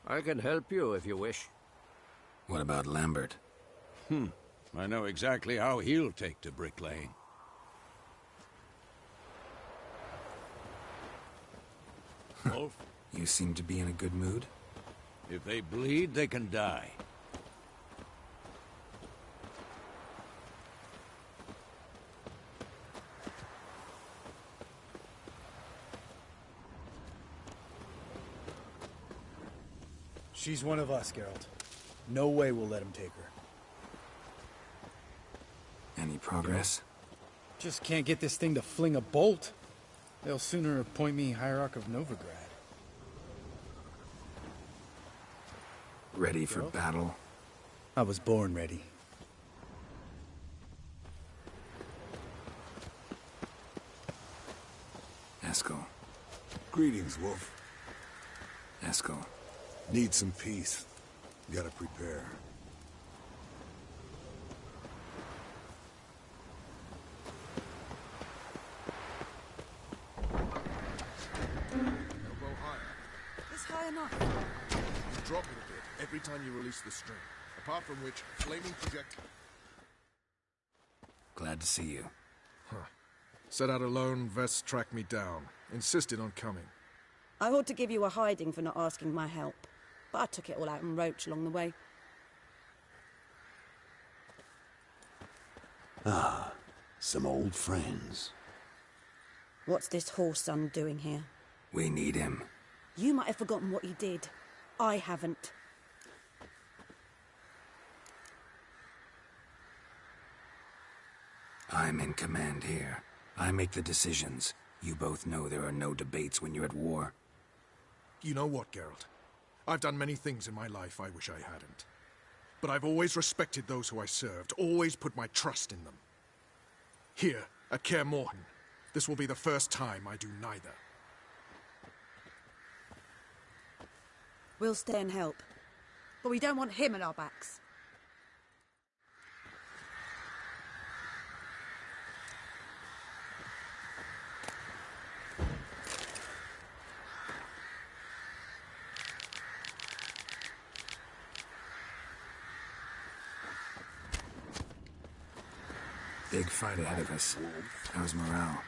S17: I can help you if you wish.
S5: What about Lambert?
S13: I know exactly how he'll take to bricklaying. Wolf?
S5: You seem to be in a good mood.
S13: If they bleed, they can die.
S18: She's one of us, Geralt. No way we'll let him take her.
S5: Any progress?
S18: Just can't get this thing to fling a bolt. They'll sooner appoint me Hierarch of Novigrad.
S5: Ready for battle?
S18: I was born ready.
S5: Eskel.
S19: Greetings, Wolf.
S5: Eskel.
S19: Need some peace. Gotta prepare.
S16: Elbow higher. It's high enough.
S19: You drop it a bit every time you release the string. Apart from which, flaming projectile.
S5: Glad to see you.
S19: Set out alone, Vest tracked me down. Insisted on coming.
S20: I ought to give you a hiding for not asking my help, but I took it all out in Roach along the way.
S21: Ah, some old friends.
S20: What's this horse son doing here?
S5: We need him.
S20: You might have forgotten what he did. I haven't.
S5: I'm in command here. I make the decisions. You both know there are no debates when you're at war.
S19: You know what, Geralt? I've done many things in my life I wish I hadn't. But I've always respected those who I served, always put my trust in them. Here, at Kaer Morhen, this will be the first time I do neither.
S20: We'll stay and help. But we don't want him at our backs.
S5: Big fight ahead of us. How's morale?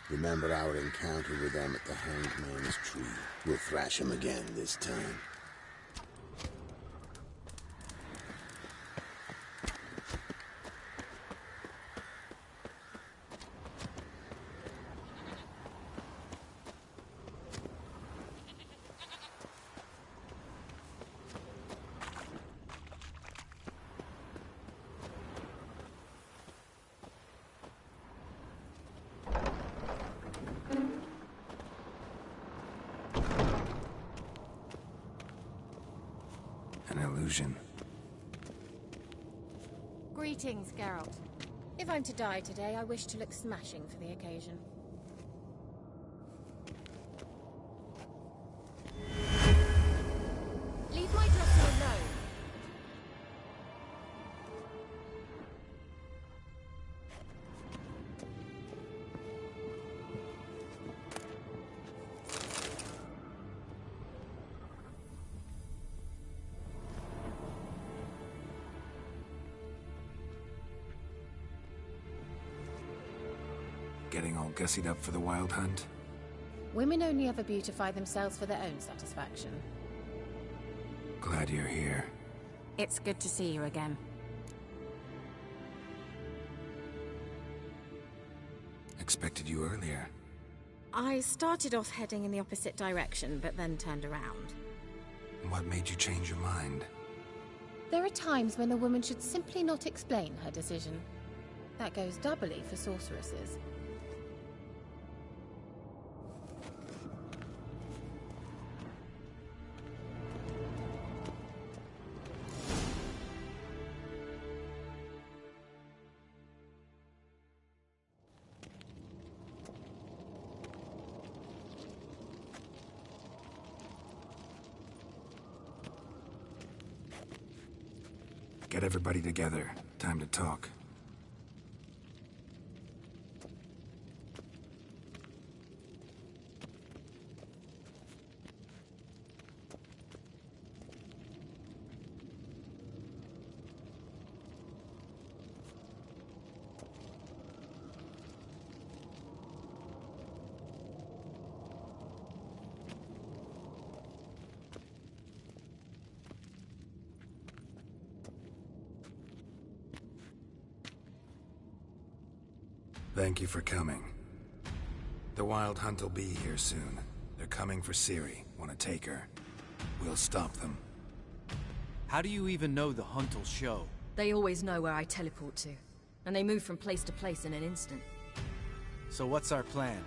S21: Remember our encounter with them at the Hanged Man's Tree. We'll thrash him again this time.
S15: Greetings, Geralt. If I'm to die today, I wish to look smashing for the occasion. Leave my dresser alone.
S5: Getting all gussied up for the wild hunt?
S15: Women only ever beautify themselves for their own satisfaction.
S5: Glad you're here.
S15: It's good to see you again.
S5: Expected you earlier.
S15: I started off heading in the opposite direction, but then turned around.
S5: What made you change your mind?
S15: There are times when a woman should simply not explain her decision. That goes doubly for sorceresses.
S5: Get everybody together. Time to talk. Thank you for coming. The Wild Hunt will be here soon. They're coming for Ciri. Want to take her? We'll stop them.
S2: How do you even know the Hunt will show?
S1: They always know where I teleport to. And they move from place to place in an instant.
S2: So what's our plan?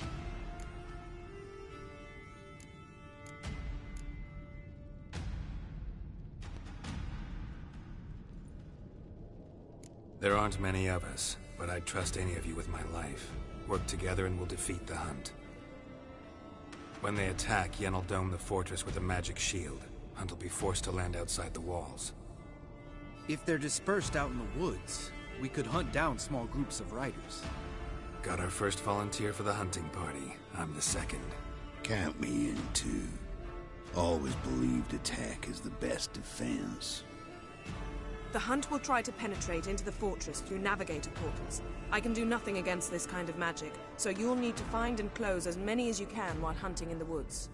S5: There aren't many of us, but I'd trust any of you with my life. Work together and we'll defeat the Hunt. When they attack, Yen will dome the fortress with a magic shield. Hunt will be forced to land outside the walls.
S2: If they're dispersed out in the woods, we could hunt down small groups of riders.
S5: Got our first volunteer for the hunting party. I'm the second.
S21: Count me in too. Always believed attack is the best defense.
S22: The Hunt will try to penetrate into the fortress through navigator portals. I can do nothing against this kind of magic, so you'll need to find and close as many as you can while hunting in the woods.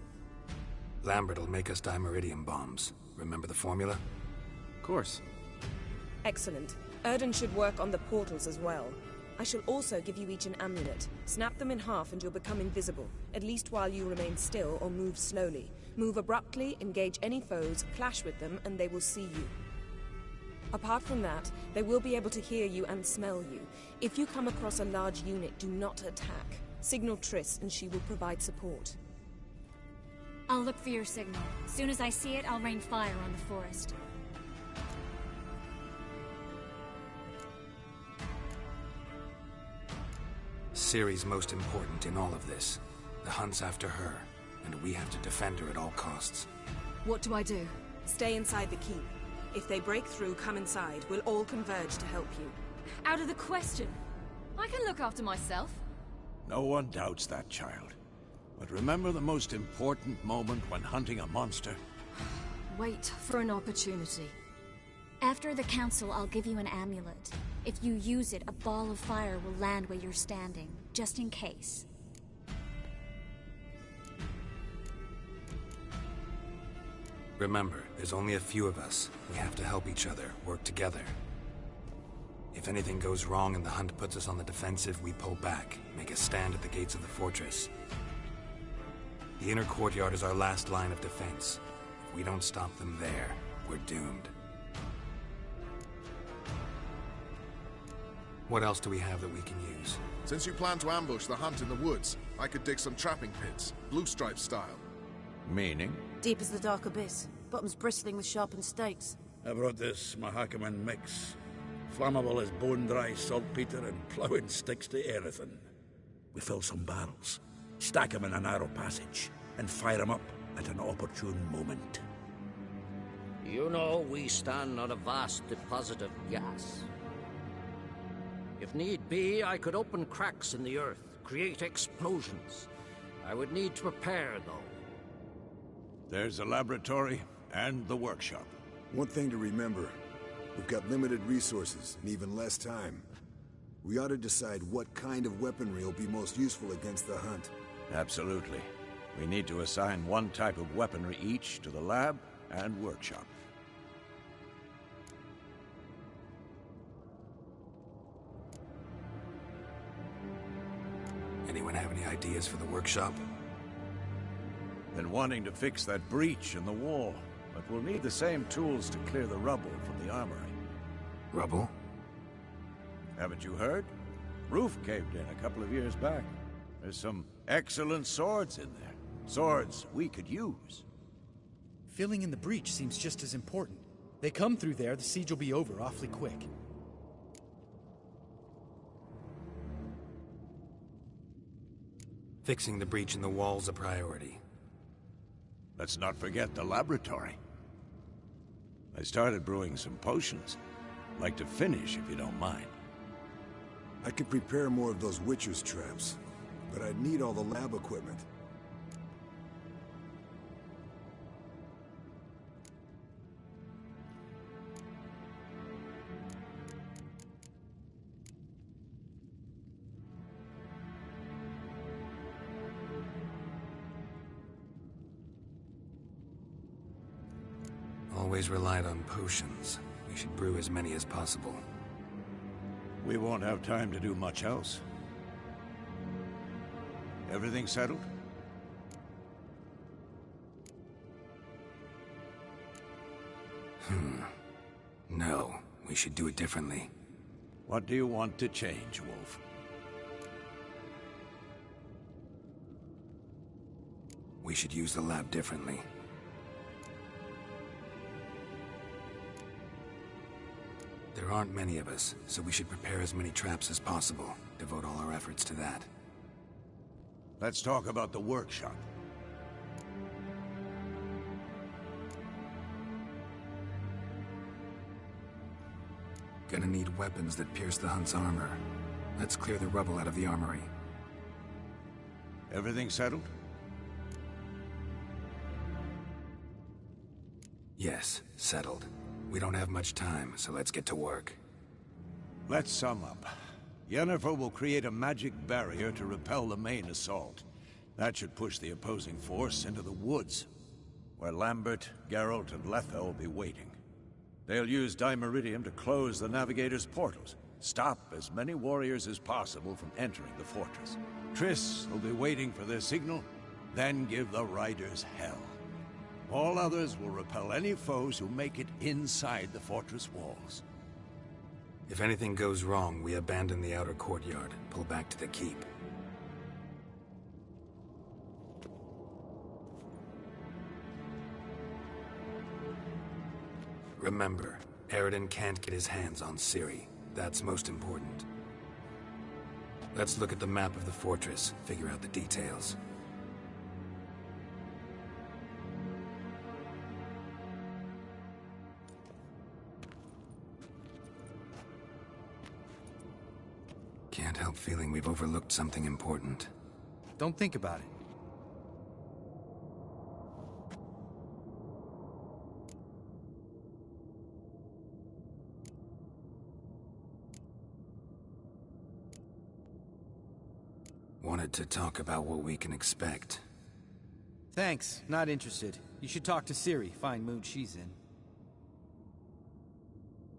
S5: Lambert'll make us dimeridium bombs. Remember the formula?
S2: Of course.
S22: Excellent. Erden should work on the portals as well. I shall also give you each an amulet. Snap them in half and you'll become invisible, at least while you remain still or move slowly. Move abruptly, engage any foes, clash with them, and they will see you. Apart from that, they will be able to hear you and smell you. If you come across a large unit, do not attack. Signal Triss and she will provide support.
S23: I'll look for your signal. As soon as I see it, I'll rain fire on the forest.
S5: Ciri's most important in all of this. The Hunt's after her, and we have to defend her at all costs.
S1: What do I do?
S22: Stay inside the keep. If they break through, come inside. We'll all converge to help you.
S1: Out of the question. I can look after myself.
S13: No one doubts that, child. But remember the most important moment when hunting a monster?
S1: Wait for an opportunity.
S23: After the council, I'll give you an amulet. If you use it, a ball of fire will land where you're standing, just in case.
S5: Remember, there's only a few of us. We have to help each other, work together. If anything goes wrong and the Hunt puts us on the defensive, we pull back, make a stand at the gates of the fortress. The inner courtyard is our last line of defense. If we don't stop them there, we're doomed. What else do we have that we can use?
S19: Since you plan to ambush the Hunt in the woods, I could dig some trapping pits, blue stripe style.
S13: Meaning?
S20: Deep as the dark abyss. Bottoms bristling with sharpened stakes.
S24: I brought this Mahakaman mix. Flammable as bone-dry saltpeter and ploughing sticks to everything. We fill some barrels, stack them in a narrow passage, and fire them up at an opportune moment.
S17: You know, we stand on a vast deposit of gas. If need be, I could open cracks in the earth, create explosions. I would need to prepare, though.
S13: There's a laboratory and the workshop.
S25: One thing to remember, we've got limited resources and even less time. We ought to decide what kind of weaponry will be most useful against the Hunt.
S13: Absolutely. We need to assign one type of weaponry each to the lab and workshop.
S5: Anyone have any ideas for the workshop?
S13: Been wanting to fix that breach in the wall, but we'll need the same tools to clear the rubble from the armory.
S5: Rubble?
S13: Haven't you heard? Roof caved in a couple of years back. There's some excellent swords in there. Swords we could use.
S18: Filling in the breach seems just as important. They come through there, the siege will be over awfully quick.
S5: Fixing the breach in the wall's a priority.
S13: Let's not forget the laboratory. I started brewing some potions. Like to finish, if you don't mind.
S25: I could prepare more of those Witcher's traps, but I'd need all the lab equipment.
S5: Always relied on potions. We should brew as many as possible.
S13: We won't have time to do much else. Everything settled?
S5: No, we should do it differently.
S13: What do you want to change, Wolf?
S5: We should use the lab differently. There aren't many of us, so we should prepare as many traps as possible. Devote all our efforts to that.
S13: Let's talk about the workshop.
S5: Gonna need weapons that pierce the Hunt's armor. Let's clear the rubble out of the armory.
S13: Everything settled?
S5: Yes, settled. We don't have much time, so let's get to work.
S13: Let's sum up. Yennefer will create a magic barrier to repel the main assault. That should push the opposing force into the woods, where Lambert, Geralt, and Letha will be waiting. They'll use Dimeridium to close the Navigator's portals, stop as many warriors as possible from entering the fortress. Triss will be waiting for their signal, then give the riders hell. All others will repel any foes who make it inside the fortress walls.
S5: If anything goes wrong, we abandon the outer courtyard, pull back to the keep. Remember, Eridan can't get his hands on Ciri. That's most important. Let's look at the map of the fortress, figure out the details. Can't help feeling we've overlooked something important.
S2: Don't think about it.
S5: Wanted to talk about what we can expect.
S2: Thanks, not interested. You should talk to Ciri, fine mood she's in.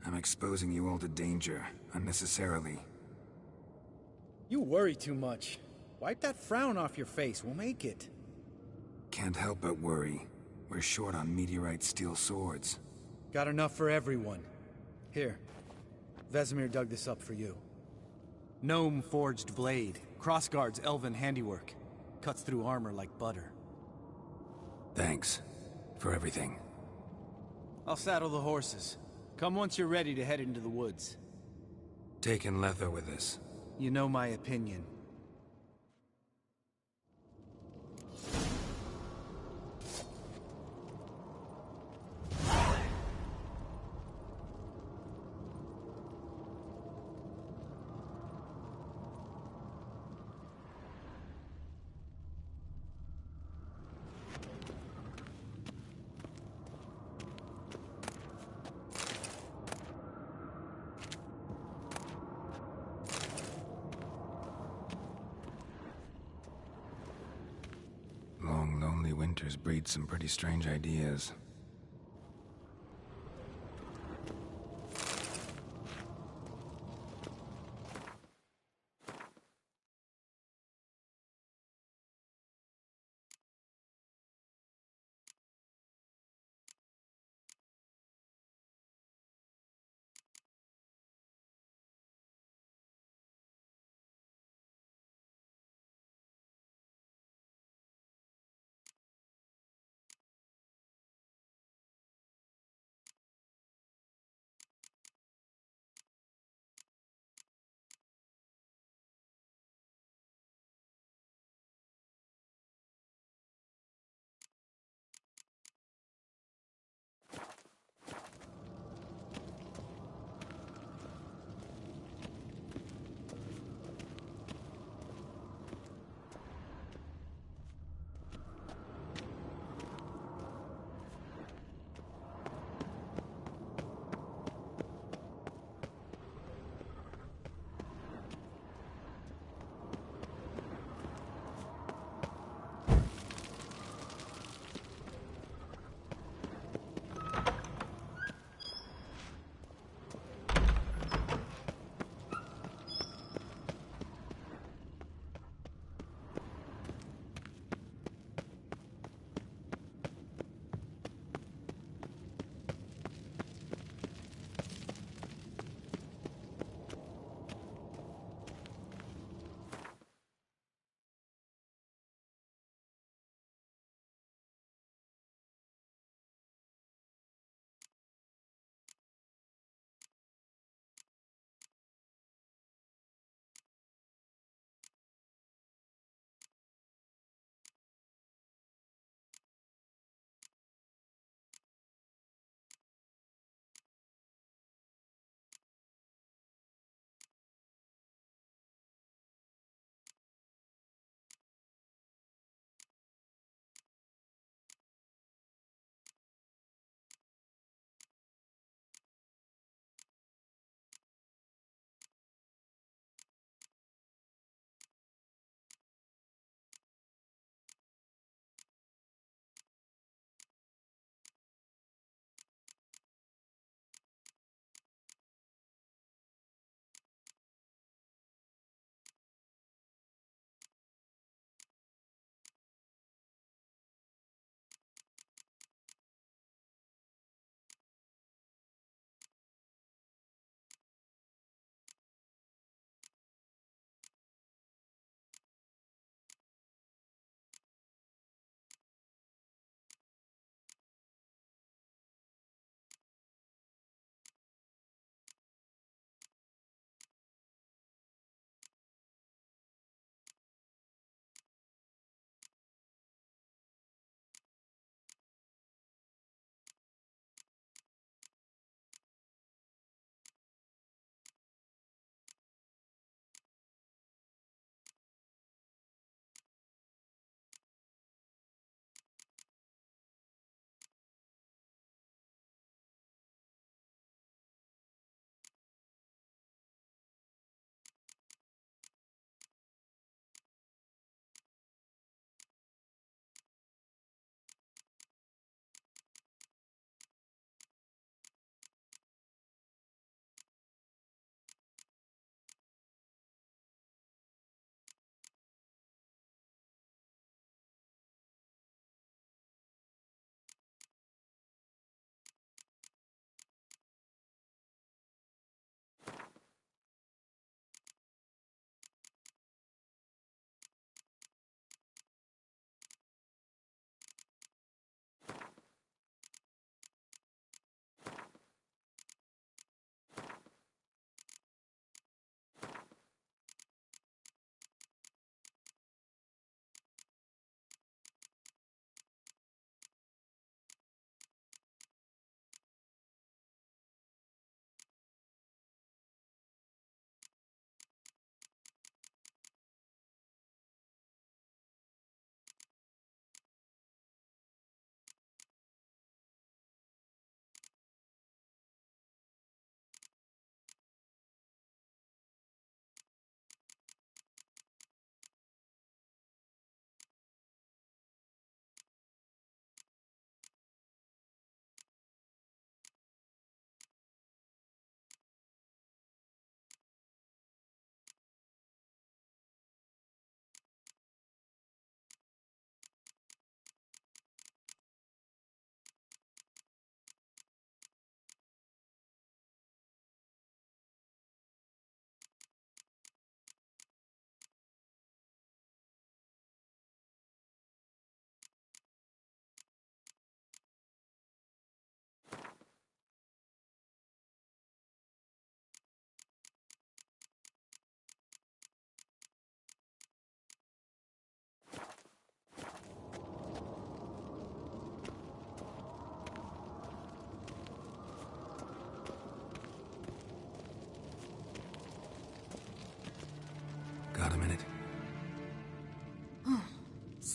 S5: I'm exposing you all to danger, unnecessarily.
S2: You worry too much. Wipe that frown off your face, we'll make it.
S5: Can't help but worry. We're short on meteorite steel swords.
S2: Got enough for everyone. Here, Vesemir dug this up for you. Gnome-forged blade. Crossguard's elven handiwork. Cuts through armor like butter.
S5: Thanks. For everything.
S2: I'll saddle the horses. Come once you're ready to head into the woods.
S5: Taking Letha with us.
S2: You know my opinion.
S5: Long, lonely winters breed some pretty strange ideas.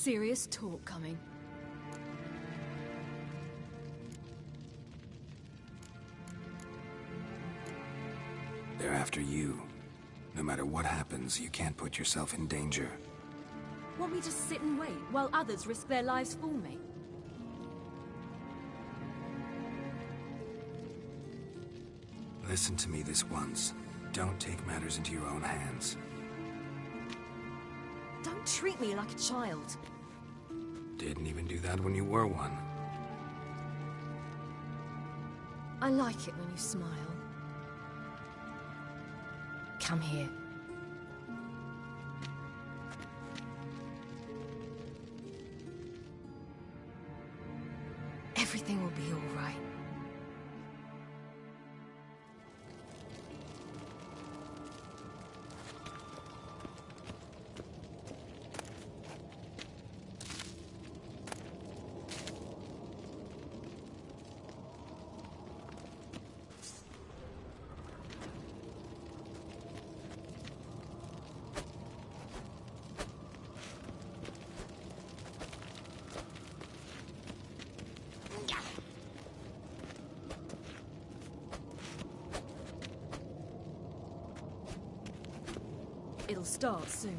S1: serious talk coming.
S5: They're after you. No matter what happens, you can't put yourself in danger.
S1: Want me to sit and wait while others risk their lives for me?
S5: Listen to me this once. Don't take matters into your own hands.
S1: Don't treat me like a child.
S5: Didn't even do that when you were one.
S1: I like it when you smile. Come here. Everything will be all right. It'll start soon.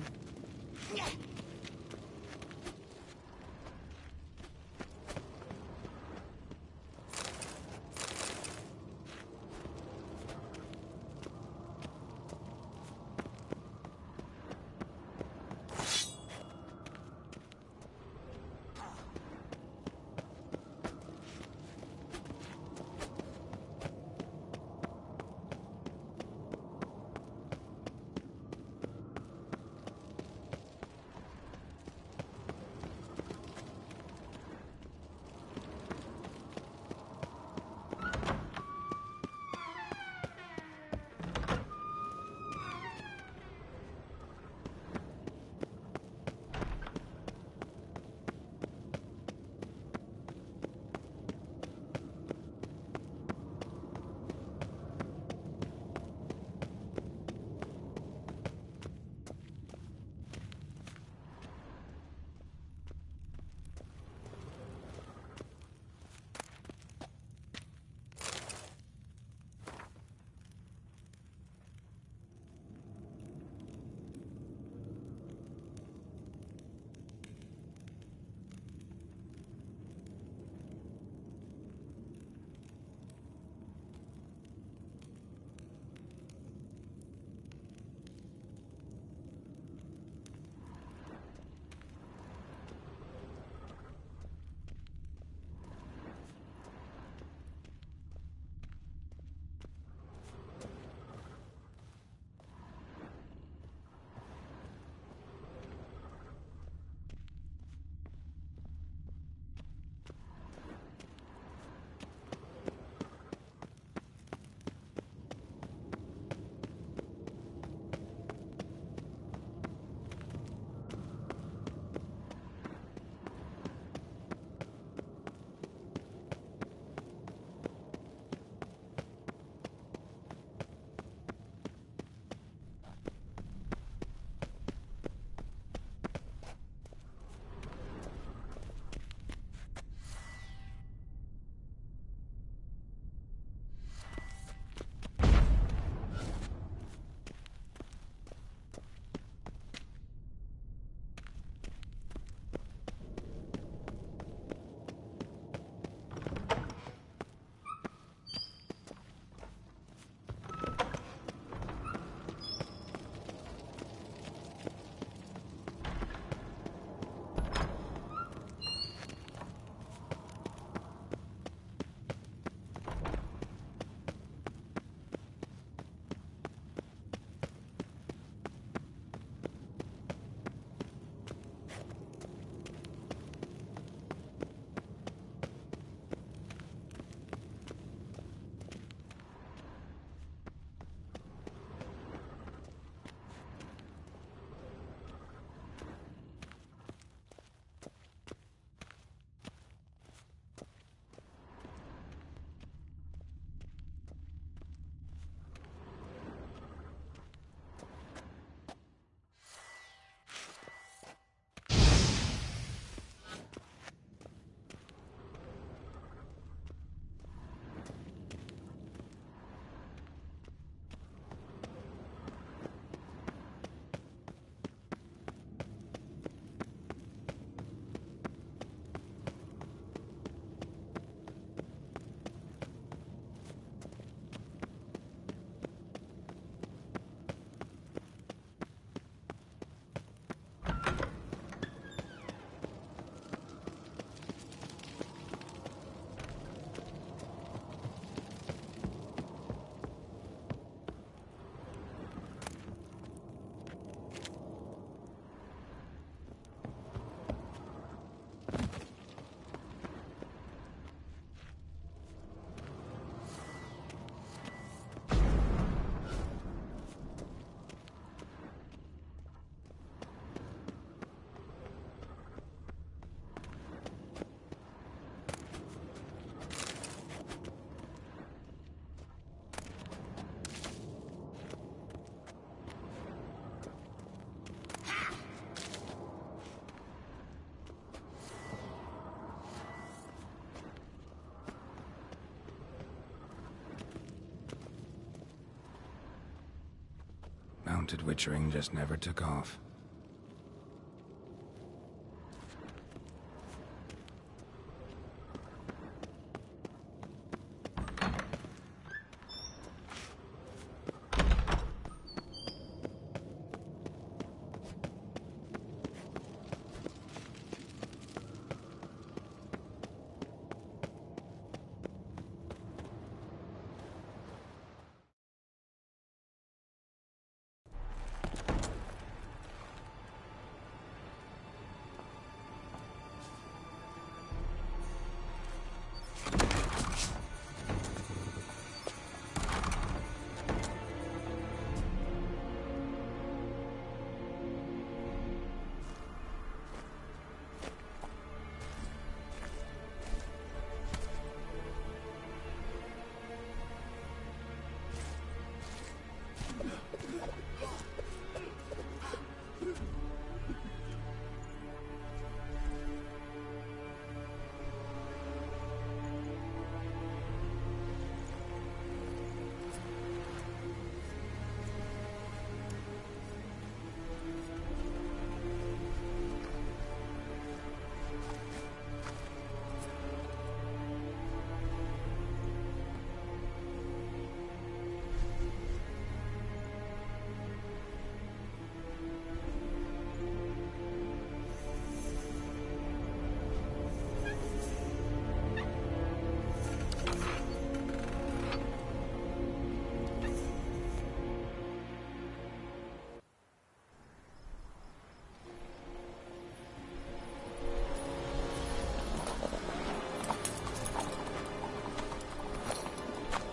S5: Haunted witchering just never took off.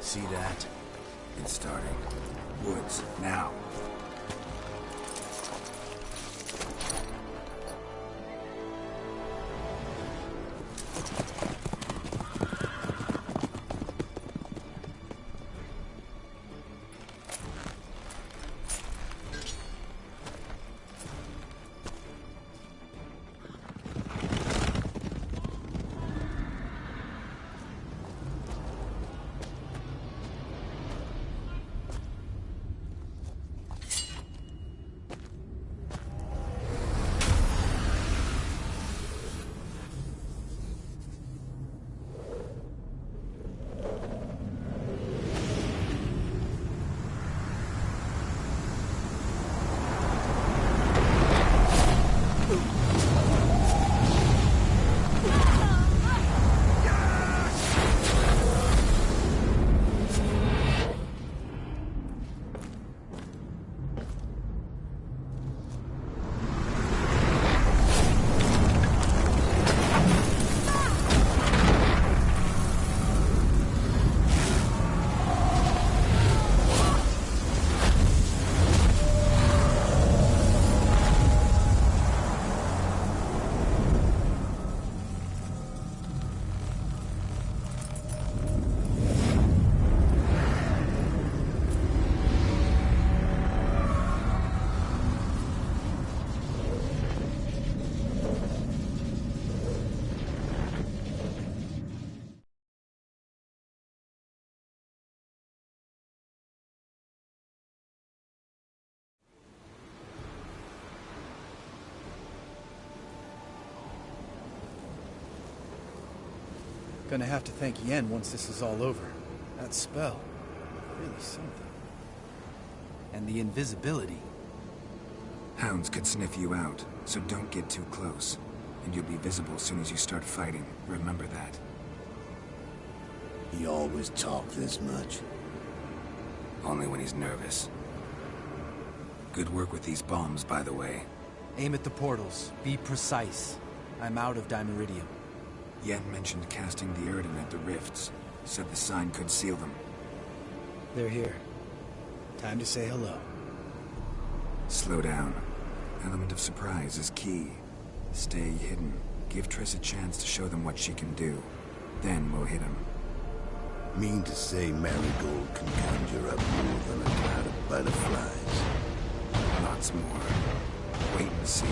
S25: See that? It's starting. Woods, now.
S2: Gonna have to thank Yen once this is all over. That spell, really something. And the invisibility.
S5: Hounds could sniff you out, so don't get too close. And you'll be visible as soon as you start fighting. Remember that.
S21: He always talks this much.
S5: Only when he's nervous. Good work with these bombs, by the way.
S2: Aim at the portals. Be precise. I'm out of Dimeridium.
S5: Yen mentioned casting the Erden at the rifts. Said the sign could seal them.
S2: They're here. Time to say hello.
S5: Slow down. Element of surprise is key. Stay hidden. Give Triss a chance to show them what she can do. Then we'll hit him.
S21: Mean to say Marigold can conjure up more than a cloud of butterflies?
S5: Lots more. Wait and see.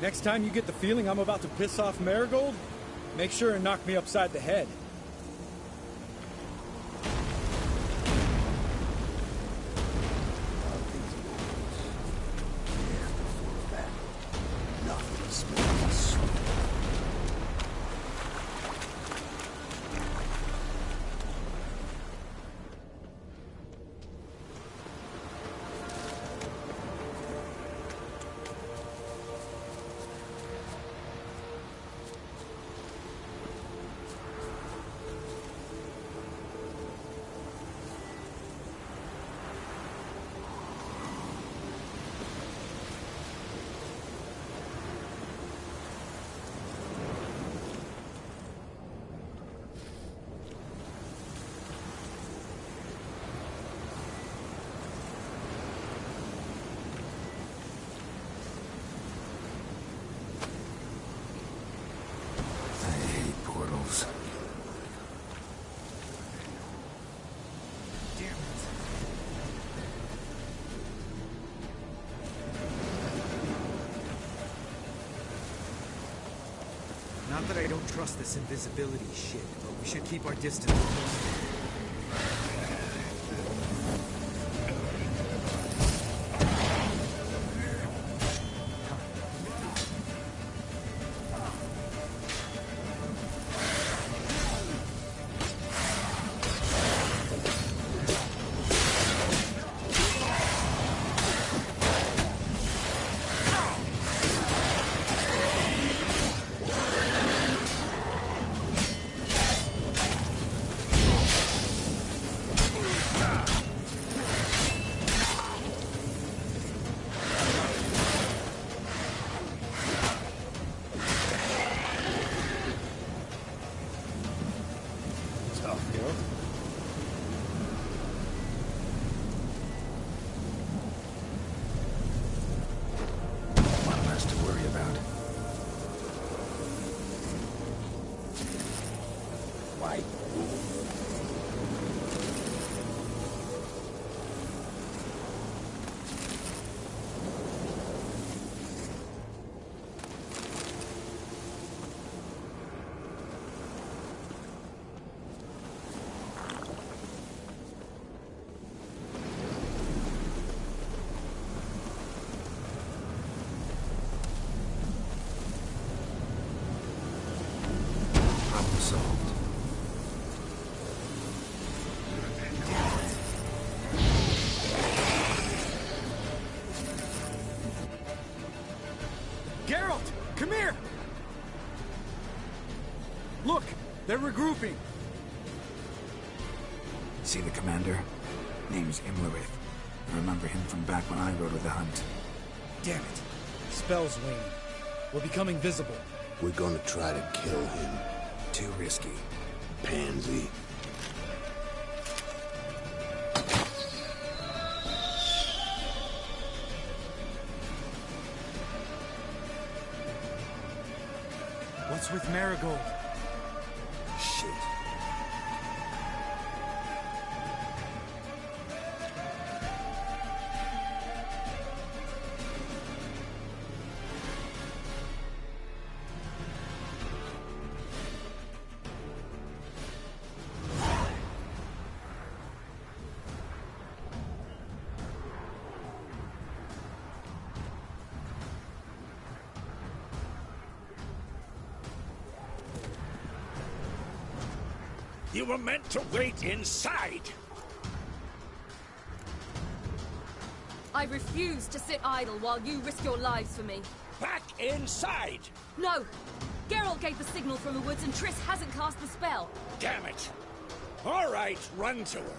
S18: Next time you get the feeling I'm about to piss off Marigold, make sure and knock me upside the head.
S2: Not that I don't trust this invisibility shit, but we should keep our distance. Geralt, come here! Look, they're regrouping.
S5: See the commander? Name's Imlerith. I remember him from back when I rode with the hunt.
S2: Damn it. Spell's waning. We're becoming visible.
S21: We're gonna try to kill him.
S5: Too risky.
S21: Pansy.
S2: What's with Marigold? Shit.
S24: You were meant to wait inside!
S4: I refuse to sit idle while you risk your lives for me.
S24: Back inside!
S4: No! Geralt gave the signal from the woods and Triss hasn't cast the spell.
S24: Damn it! All right, run to her.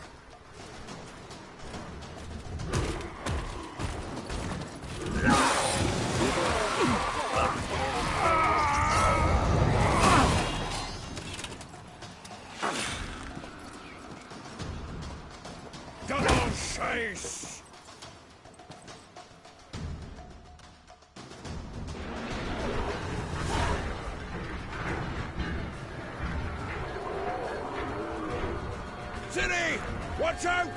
S24: Double chase! City! Watch out!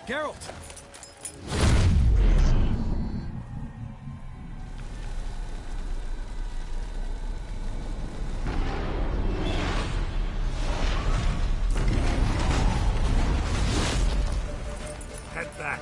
S2: Geralt!
S3: Head back.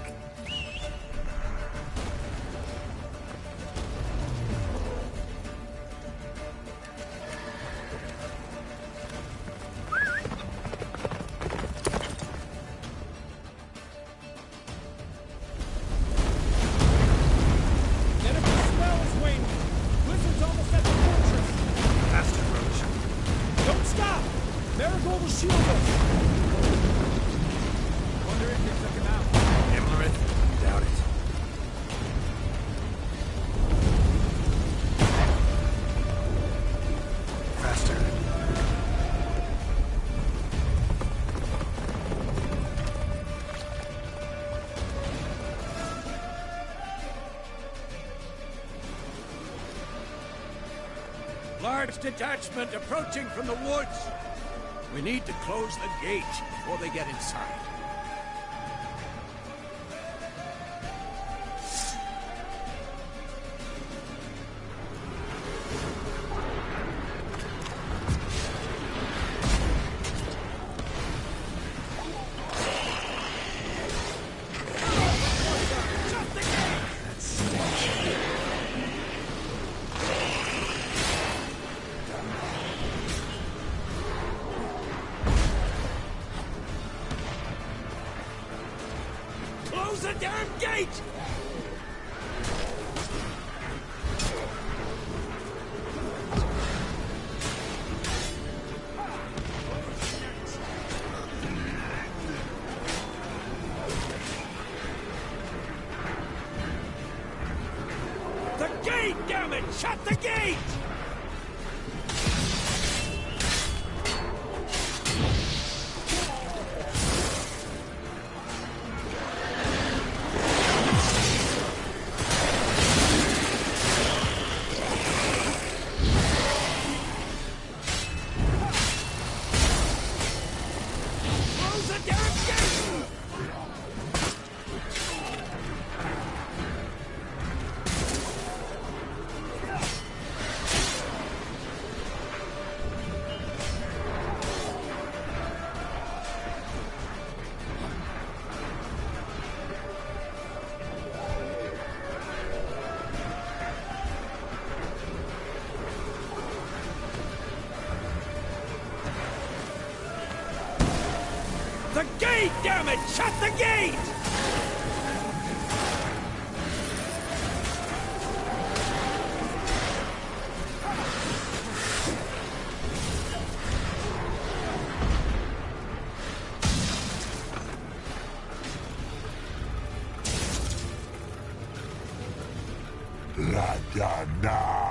S3: Large detachment approaching from the woods. We need to close the gate before they get inside. Close the damn gate! The gate, damn it! Shut the gate! The gate, damn it! Shut the gate!
S21: La Dana!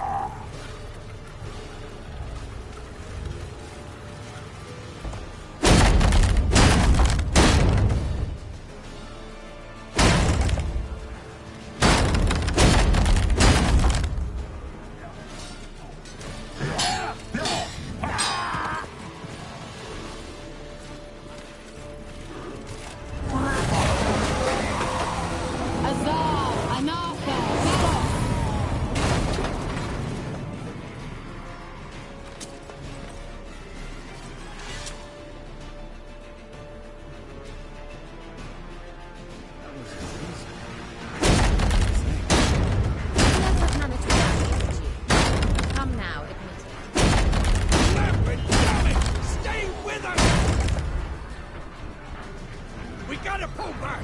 S3: We gotta pull back!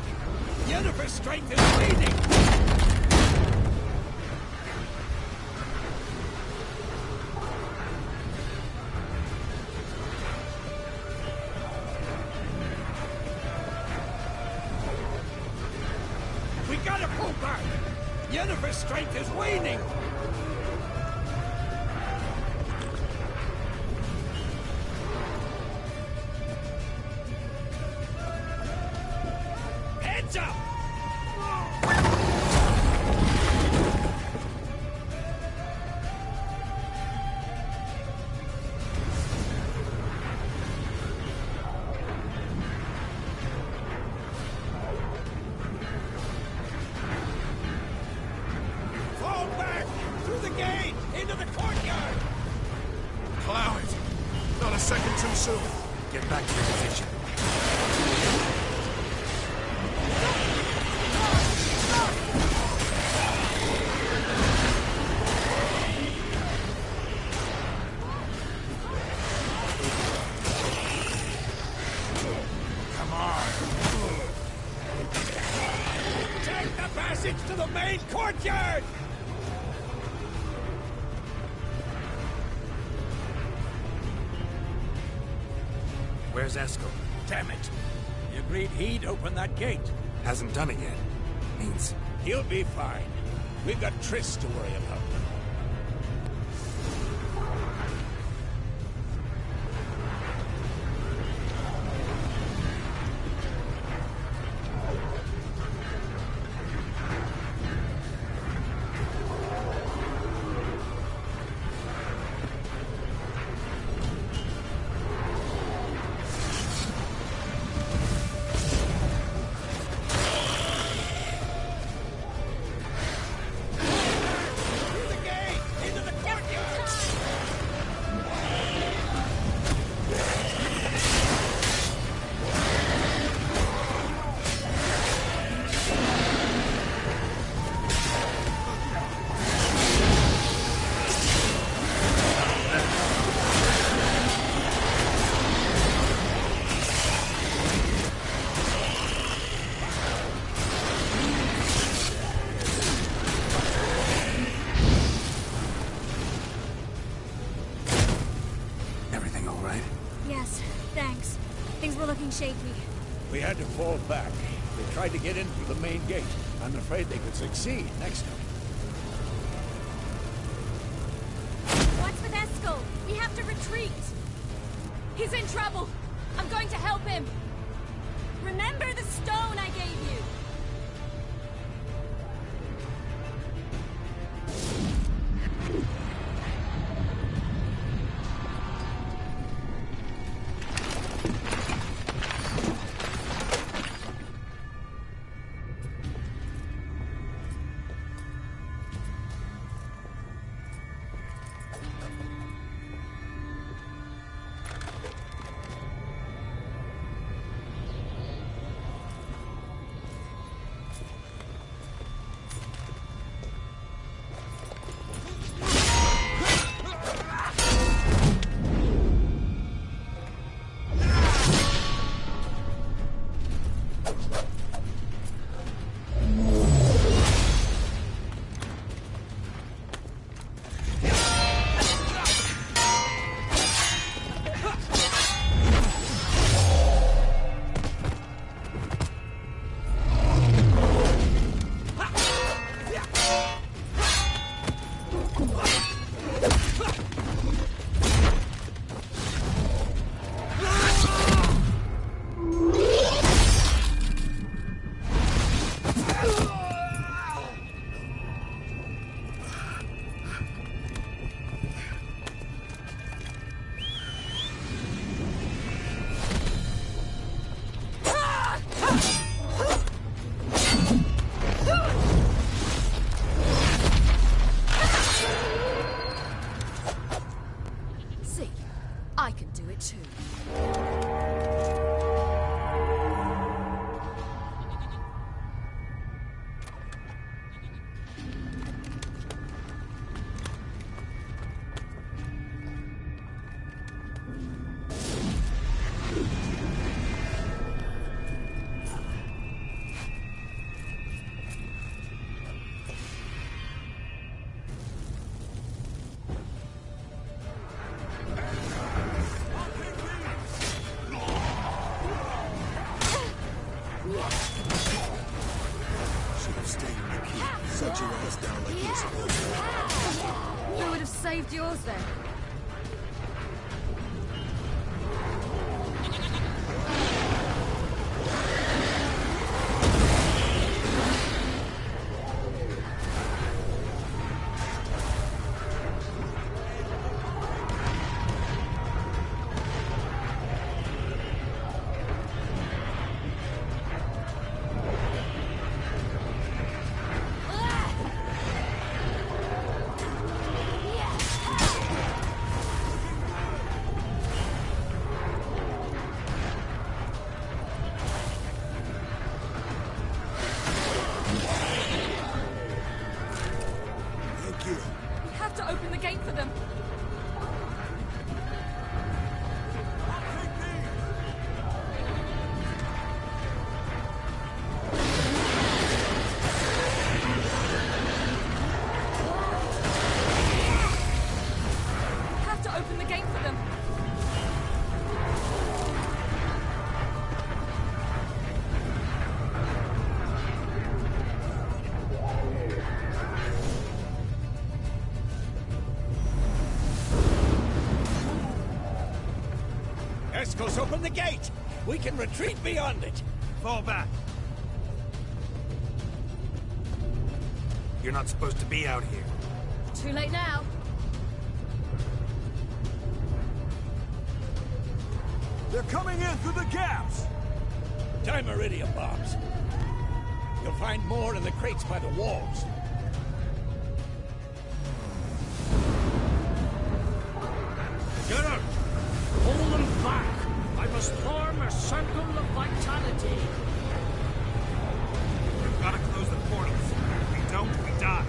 S3: Yennefer's strength is waning! We gotta pull back! Yennefer's strength is waning! Heads up!
S19: second too soon.
S11: Get back to your position.
S3: Come on. Take the passage to the main courtyard!
S11: Where's Eskel?
S3: Damn it! He agreed he'd open that gate.
S11: Hasn't done it yet. Means...
S3: He'll be fine. We've got Triss to worry about.
S23: Shaky.
S3: We had to fall back. They tried to get in through the main gate. I'm afraid they could succeed next time.
S4: What's with Eskel? We have to retreat. He's in trouble. I'm going to help him. Remember the stone I gave you. I can do it too.
S21: Set your ass down like you're supposed to.
S4: I would have saved yours then. gate for them. Have to open the gate for them.
S3: Escos, open the gate! We can retreat beyond it!
S6: Fall back. You're not supposed to be out here.
S4: Too late now.
S3: They're coming in through the gaps! Dimeridium bombs. You'll find more in the crates by the walls.
S17: Get her! Hold them back! I must form a circle of vitality.
S6: We've got to close the portals. If we don't, we die.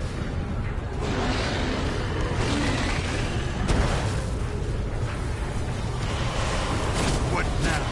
S6: What now?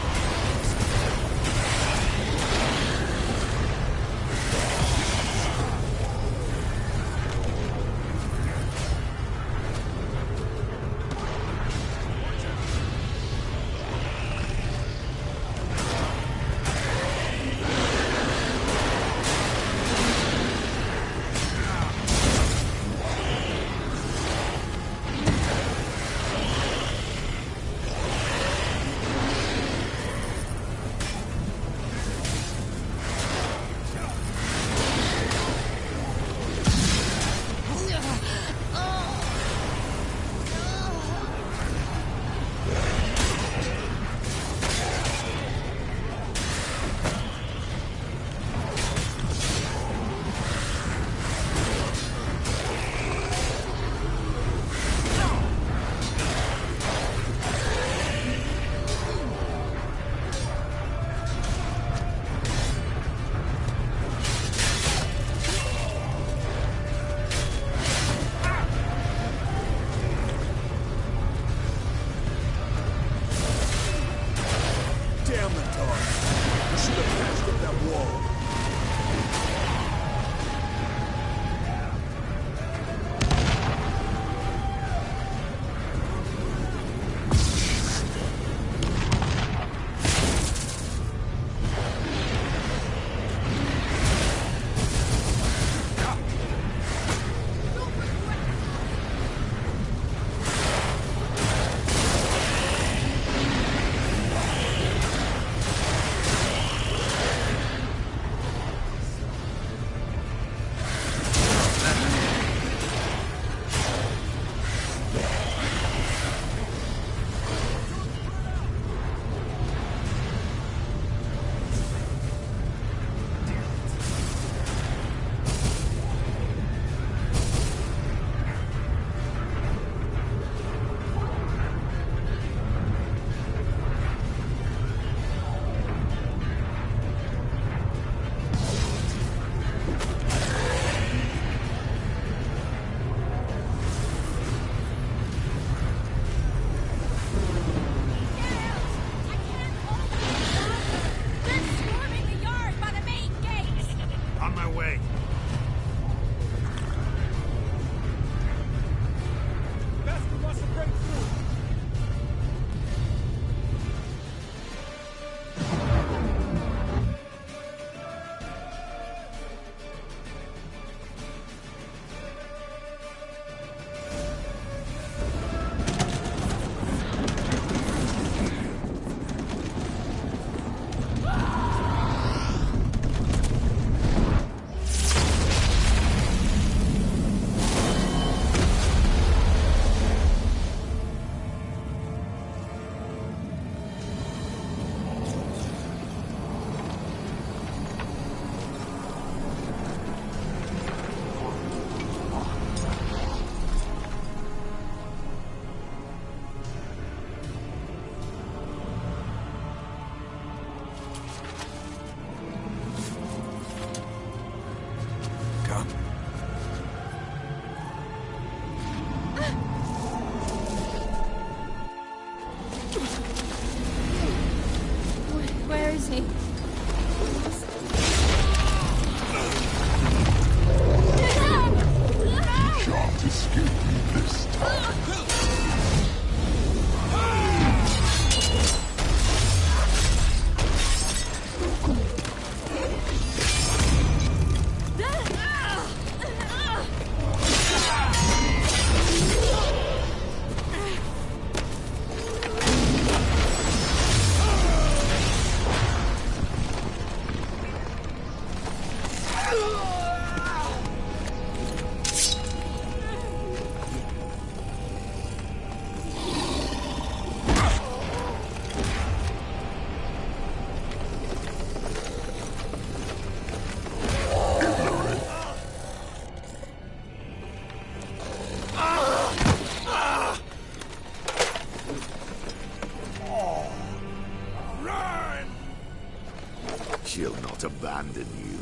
S7: not abandon you.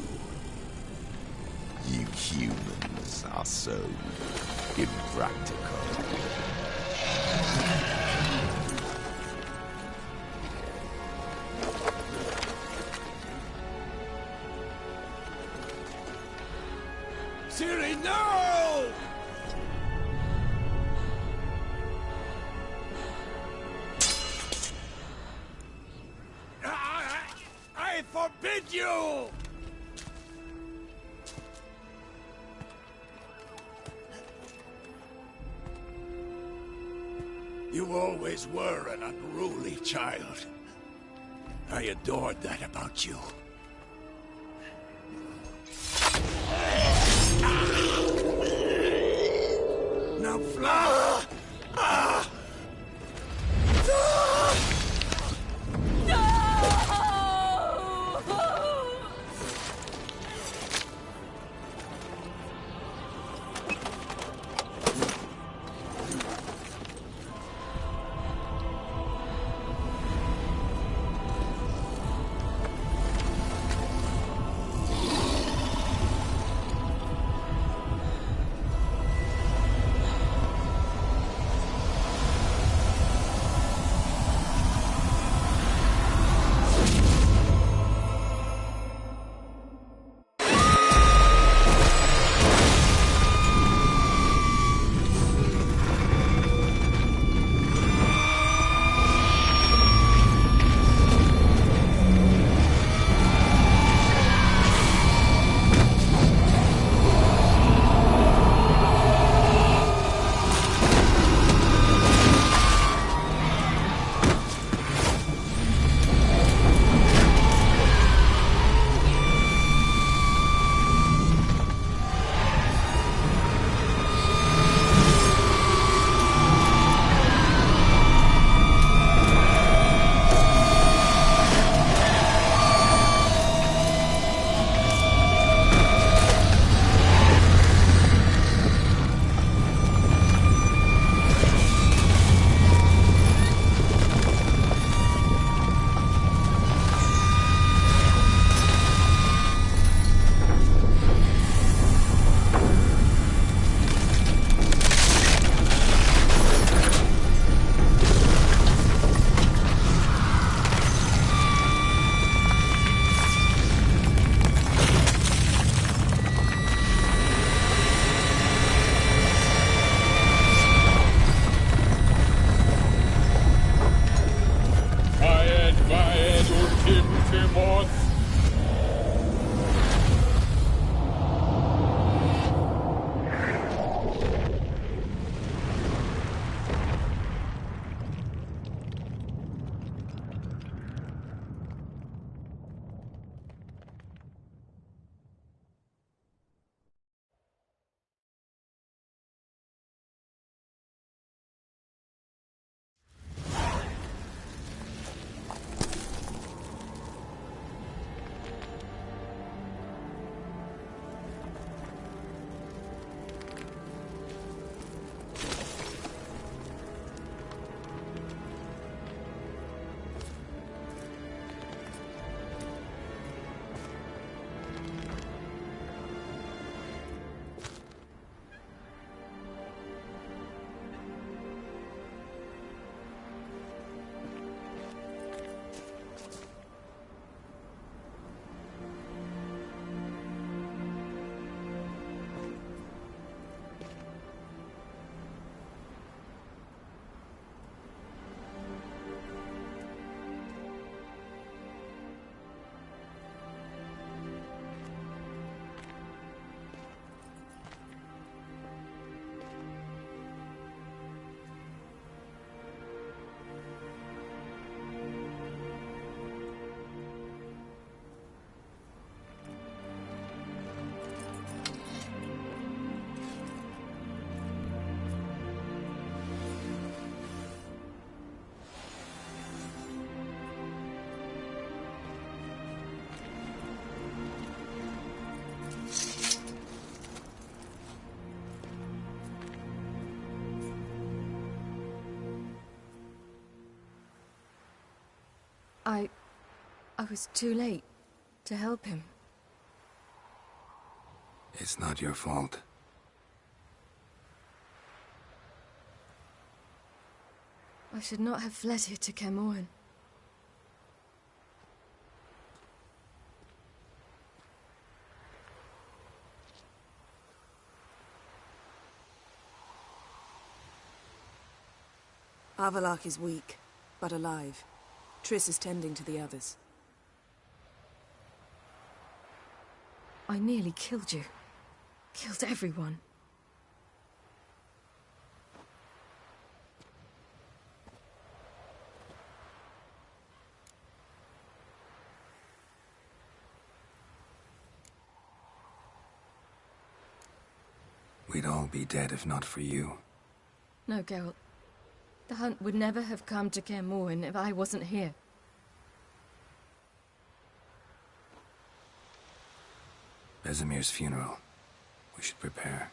S7: You humans are so impractical.
S3: Ciri, no! I forbid you! You always were an unruly child. I adored that about you. Now fly!
S1: I was too late. To help him.
S5: It's not your fault.
S1: I should not have fled here to Kermoran.
S22: Avallac'h is weak, but alive. Triss is tending to the others.
S1: I nearly killed you. Killed everyone.
S5: We'd all be dead if not for you.
S1: No, Geralt. The hunt would never have come to Kermoran if I wasn't here.
S5: Vesemir's funeral. We should prepare.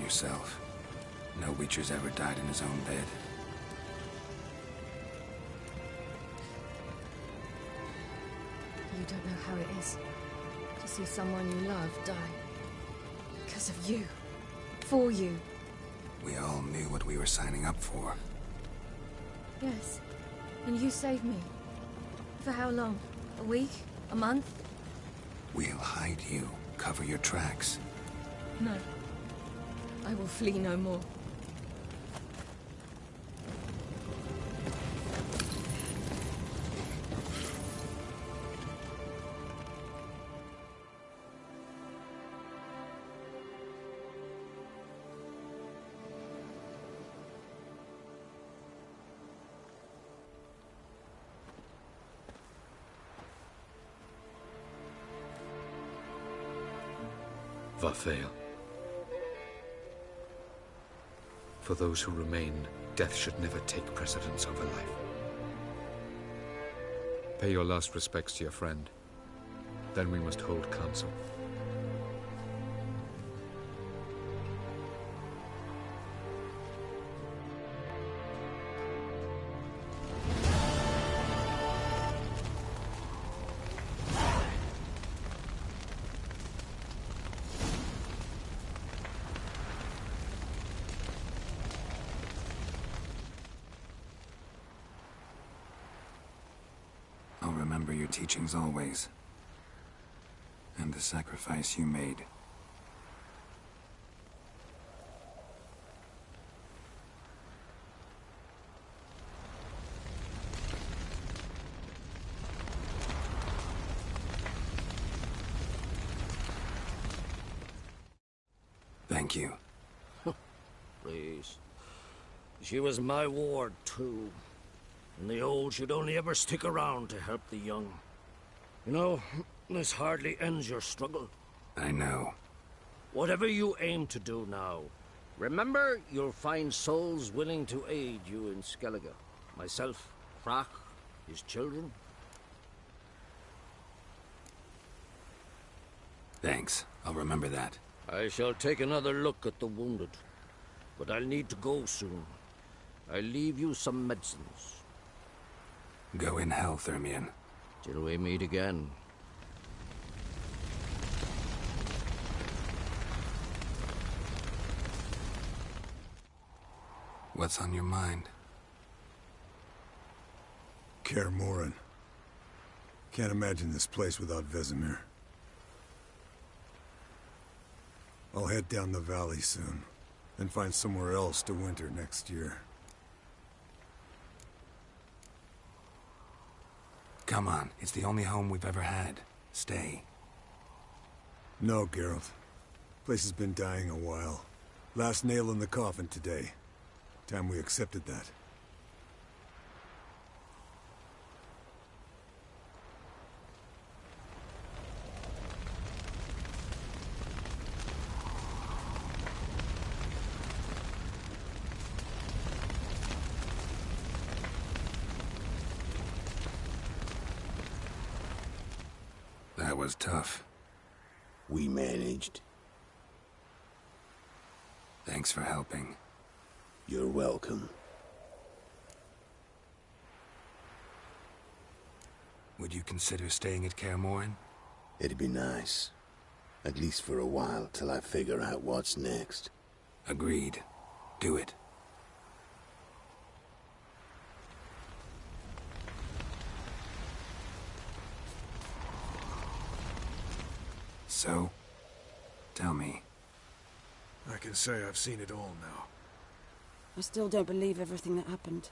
S5: Yourself. No Witcher's ever died in his own bed.
S1: You don't know how it is to see someone you love die. Because of you. For you.
S5: We all knew what we were signing up for.
S1: Yes. And you saved me. For how long? A week? A month?
S5: We'll hide you. Cover your tracks.
S1: No. I will flee no more.
S8: Vafael. For those who remain, death should never take precedence over life. Pay your last respects to your friend. Then we must hold council.
S5: teachings always. And the sacrifice you made. Thank you.
S17: Please. She was my ward, too. And the old should only ever stick around to help the young. You know, this hardly ends your struggle.
S5: I know.
S17: Whatever you aim to do now, remember you'll find souls willing to aid you in Skellige. Myself, Frak, his children.
S5: Thanks. I'll remember that.
S17: I shall take another look at the wounded. But I'll need to go soon. I'll leave you some medicines.
S5: Go in health, Ermion.
S17: Till we meet again.
S5: What's on your mind?
S25: Kaer Morhen. Can't imagine this place without Vesemir. I'll head down the valley soon, and find somewhere else to winter next year.
S5: Come on, it's the only home we've ever had. Stay.
S25: No, Geralt. Place has been dying a while. Last nail in the coffin today. Time we accepted that.
S5: That was tough.
S21: We managed.
S5: Thanks for helping.
S21: You're welcome.
S5: Would you consider staying at Kaer Morhen?
S21: It'd be nice. At least for a while, till I figure out what's next.
S5: Agreed. Do it. So, tell me.
S19: I can say I've seen it all now.
S20: I still don't believe everything that happened.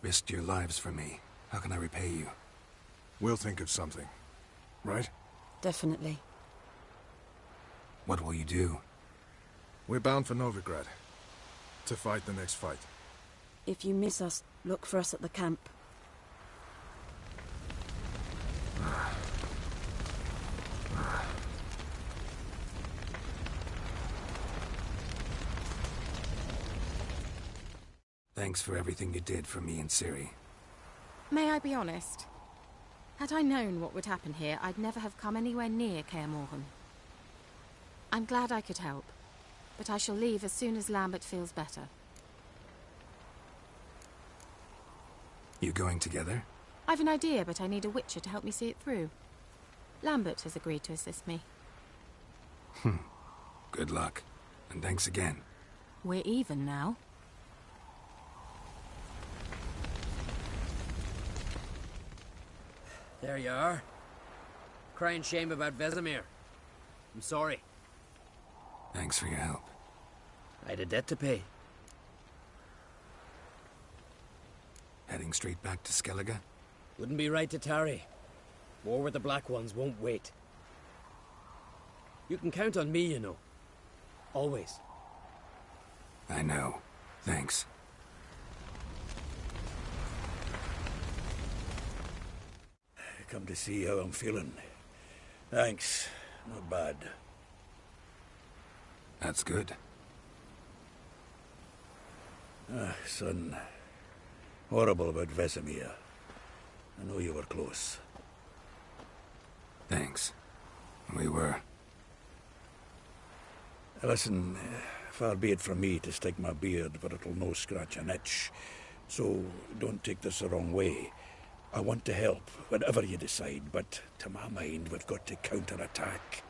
S5: Risked your lives for me. How can I repay you?
S19: We'll think of something. Right?
S20: Definitely.
S5: What will you do?
S19: We're bound for Novigrad. To fight the next fight.
S20: If you miss us, look for us at the camp.
S5: Thanks for everything you did for me and Ciri.
S15: May I be honest? Had I known what would happen here, I'd never have come anywhere near Kaer Morhen. I'm glad I could help, but I shall leave as soon as Lambert feels better.
S5: You going together?
S15: I've an idea, but I need a witcher to help me see it through. Lambert has agreed to assist me.
S5: Good luck. And thanks again.
S15: We're even now.
S9: There you are. Crying shame about Vesemir. I'm sorry.
S5: Thanks for your help.
S9: I had a debt to pay.
S5: Heading straight back to Skellige?
S9: Wouldn't be right to tarry. War with the Black Ones won't wait. You can count on me, you know. Always.
S5: I know. Thanks.
S24: Come to see how I'm feeling. Thanks. Not bad.
S5: That's good.
S24: Son. Horrible about Vesemir. I know you were close.
S5: Thanks. We were.
S24: Listen, far be it from me to stick my beard, but it'll no scratch an itch. So don't take this the wrong way. I want to help, whatever you decide, but to my mind, we've got to counterattack.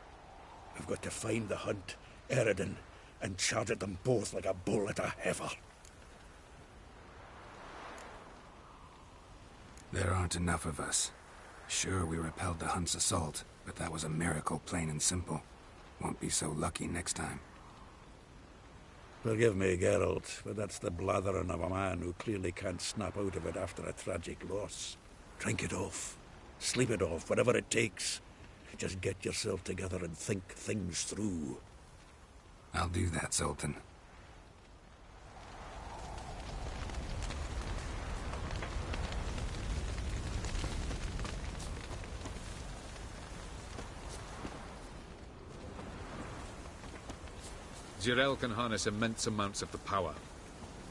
S24: We've got to find the Hunt, Eredin, and charge at them both like a bull at a heifer.
S5: There aren't enough of us. Sure, we repelled the Hunt's assault, but that was a miracle, plain and simple. Won't be so lucky next time.
S24: Forgive me, Geralt, but that's the blathering of a man who clearly can't snap out of it after a tragic loss. Drink it off. Sleep it off, whatever it takes. Just get yourself together and think things through.
S5: I'll do that, Sultan.
S8: Jirel can harness immense amounts of the power.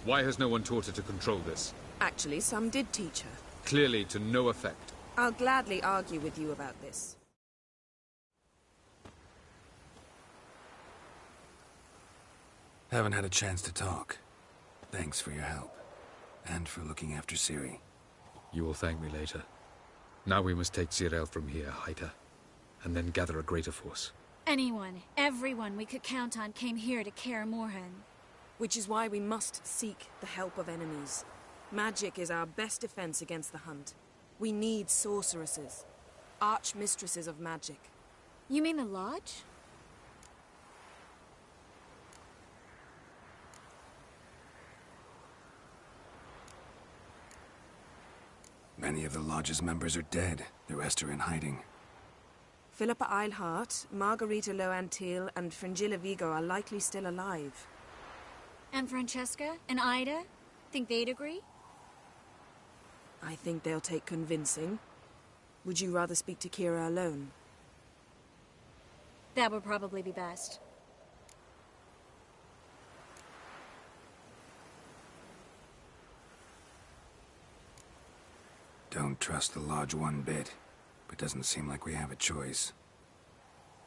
S8: Why has no one taught her to control this?
S22: Actually, some did teach her.
S8: Clearly to no effect.
S22: I'll gladly argue with you about this.
S5: Haven't had a chance to talk. Thanks for your help. And for looking after Ciri.
S8: You will thank me later. Now we must take Jirel from here, hide her, and then gather a greater force.
S23: Anyone, everyone we could count on came here to Kaer Morhen.
S22: Which is why we must seek the help of enemies. Magic is our best defense against the Hunt. We need sorceresses. Archmistresses of magic.
S23: You mean the Lodge?
S5: Many of the Lodge's members are dead. The rest are in hiding.
S22: Philippa Eilhart, Margarita Loantil, and Fringilla Vigo are likely still alive.
S23: And Francesca and Ida? Think they'd agree?
S22: I think they'll take convincing. Would you rather speak to Kira alone?
S23: That would probably be best.
S5: Don't trust the Lodge one bit, but doesn't seem like we have a choice.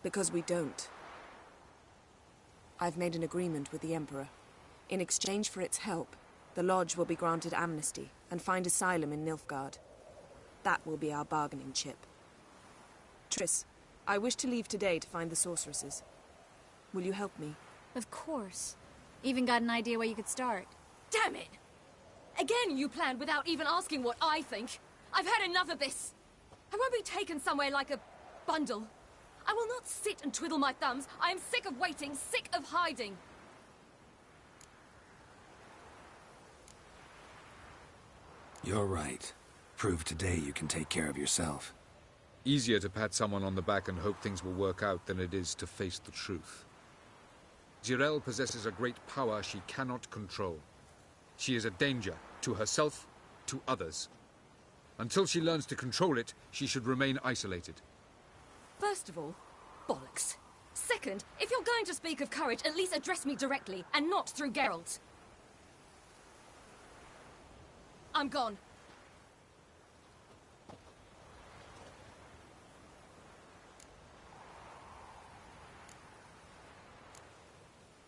S22: Because we don't. I've made an agreement with the Emperor. In exchange for its help, the Lodge will be granted amnesty and find asylum in Nilfgaard. That will be our bargaining chip. Triss, I wish to leave today to find the sorceresses. Will you help me?
S23: Of course. Even got an idea where you could start.
S4: Damn it! Again you planned without even asking what I think. I've had enough of this. I won't be taken somewhere like a bundle. I will not sit and twiddle my thumbs. I am sick of waiting, sick of hiding.
S5: You're right. Prove today you can take care of yourself.
S8: Easier to pat someone on the back and hope things will work out than it is to face the truth. Jirel possesses a great power she cannot control. She is a danger to herself, to others. Until she learns to control it, she should remain isolated.
S4: First of all, bollocks. Second, if you're going to speak of courage, at least address me directly, and not through Geralt. I'm gone.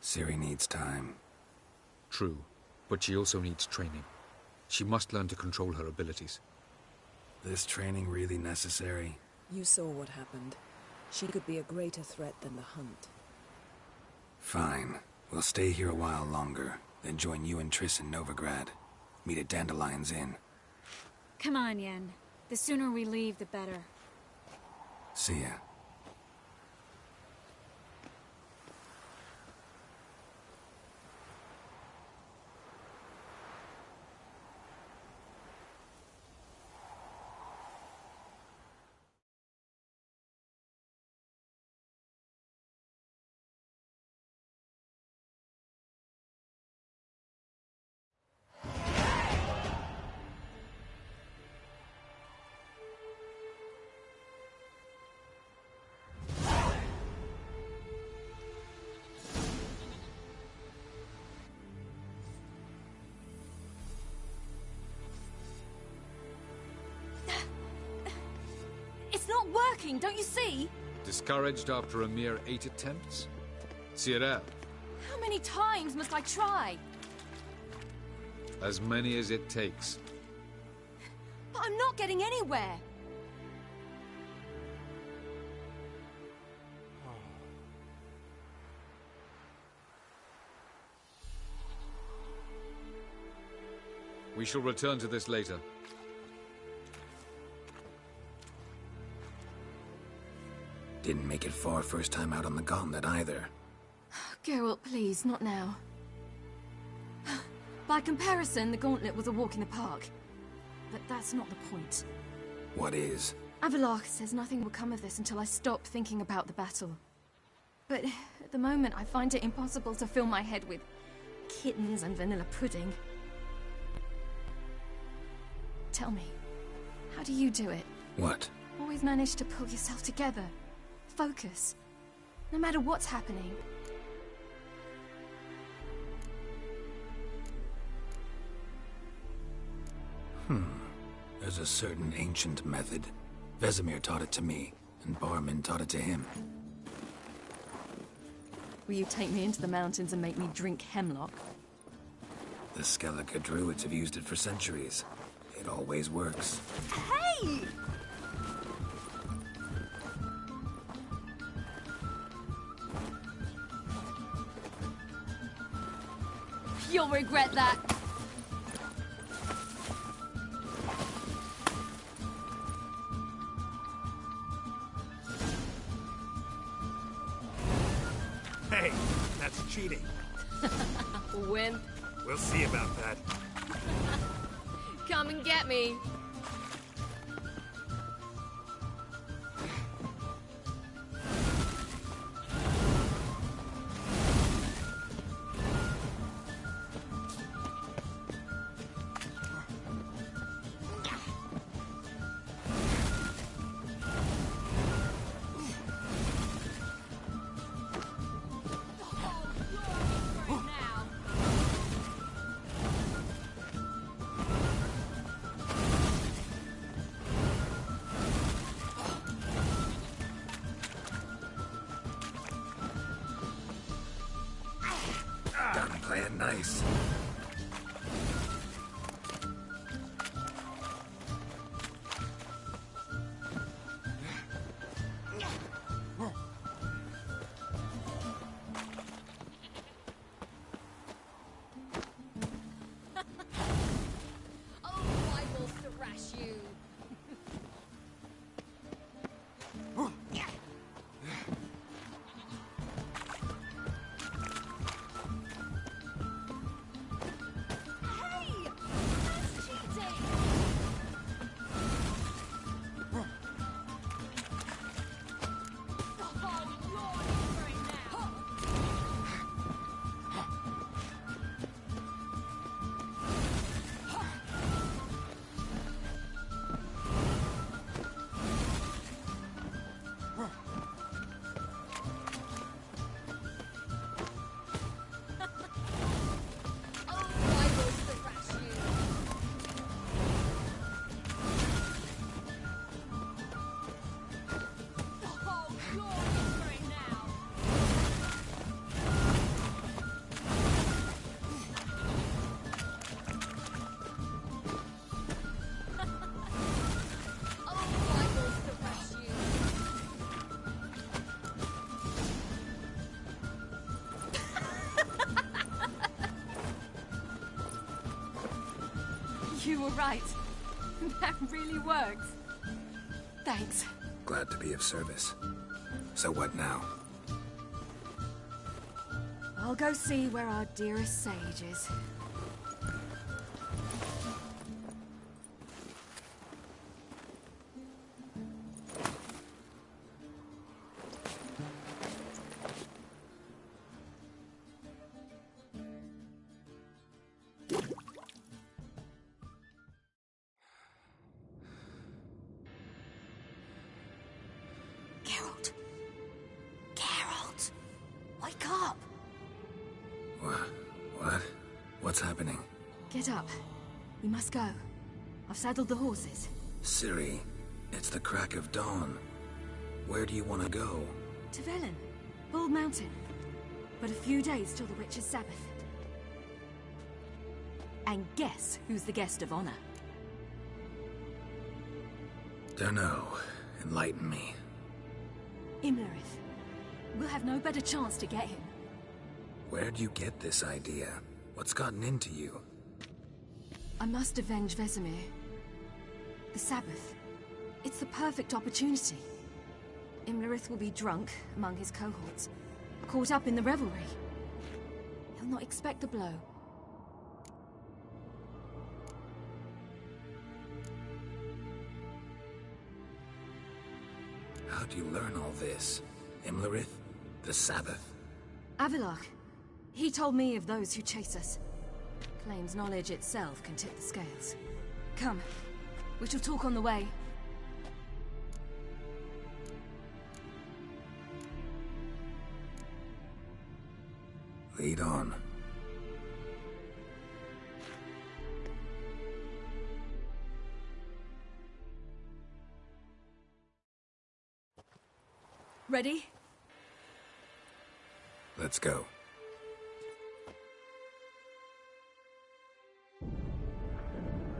S5: Ciri needs time.
S8: True, but she also needs training. She must learn to control her abilities.
S5: This training really necessary?
S22: You saw what happened. She could be a greater threat than the Hunt.
S5: Fine. We'll stay here a while longer, then join you and Triss in Novigrad. Meet at Dandelion's Inn.
S23: Come on, Yen. The sooner we leave, the better.
S5: See ya.
S4: It's not working, don't you see?
S8: Discouraged after a mere 8 attempts? Cyril,
S4: How many times must I try?
S8: as many as it takes.
S4: But I'm not getting anywhere.
S8: We shall return to this later.
S5: far first time out on the gauntlet either.
S4: Geralt, please, not now. By comparison, the gauntlet was a walk in the park. But that's not the point.
S5: What is?
S4: Avallac'h says nothing will come of this until I stop thinking about the battle. But at the moment, I find it impossible to fill my head with kittens and vanilla pudding. Tell me, how do you do it?
S5: What?
S4: Always manage to pull yourself together. Focus. No matter what's happening.
S5: There's a certain ancient method. Vesemir taught it to me, and Barman taught it to him.
S4: Will you take me into the mountains and make me drink hemlock?
S5: The Skellige druids have used it for centuries. It always works.
S4: Hey! You'll regret that.
S6: Hey, that's cheating.
S4: Wimp.
S6: We'll see about that.
S4: Come and get me.
S5: Done playing nice. You were right. That really works. Thanks. Glad to be of service. So what now?
S1: I'll go see where our dearest sage is.
S4: Geralt. Geralt. Wake up.
S5: What? What's happening?
S1: Get up. We must go. I've saddled the horses.
S5: Ciri, it's the crack of dawn. Where do you want to go?
S1: To Velen. Bald Mountain. But a few days till the Witch's Sabbath. And guess who's the guest of honor?
S5: Dunno. Enlighten me.
S1: Imlerith. We'll have no better chance to get him.
S5: Where'd you get this idea? What's gotten into you?
S1: I must avenge Vesemir. The Sabbath. It's the perfect opportunity. Imlerith will be drunk among his cohorts, caught up in the revelry. He'll not expect the blow.
S5: How'd you learn all this? Imlerith? The Sabbath?
S1: Avalok. He told me of those who chase us. Claims knowledge itself can tip the scales. Come, we shall talk on the way.
S5: Lead on.
S1: Ready?
S5: Let's go.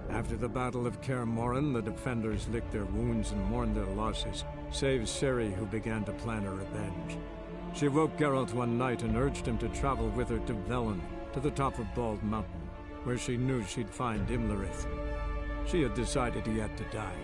S10: After the Battle of Kaer Morhen, the defenders licked their wounds and mourned their losses, save Ciri, who began to plan her revenge. She woke Geralt one night and urged him to travel with her to Velen, to the top of Bald Mountain, where she knew she'd find Imlerith. She had decided he had to die.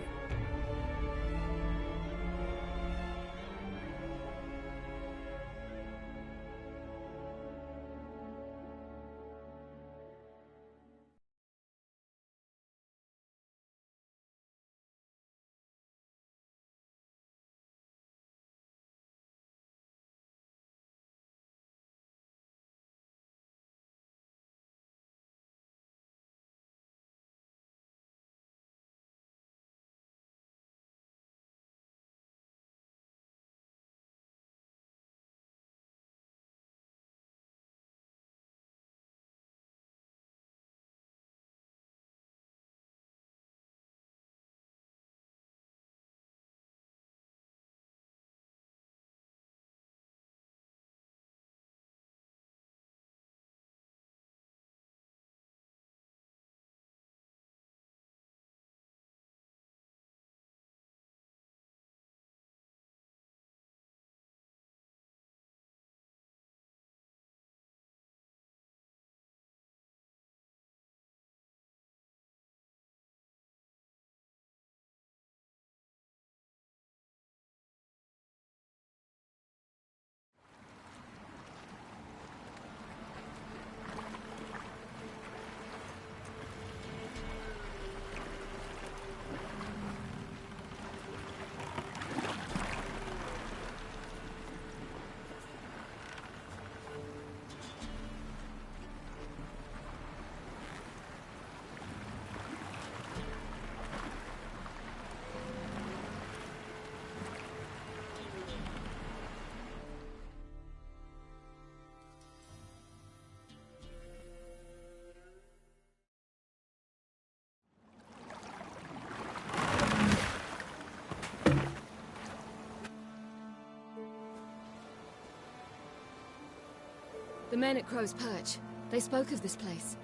S1: The men at Crow's Perch, they spoke of this place.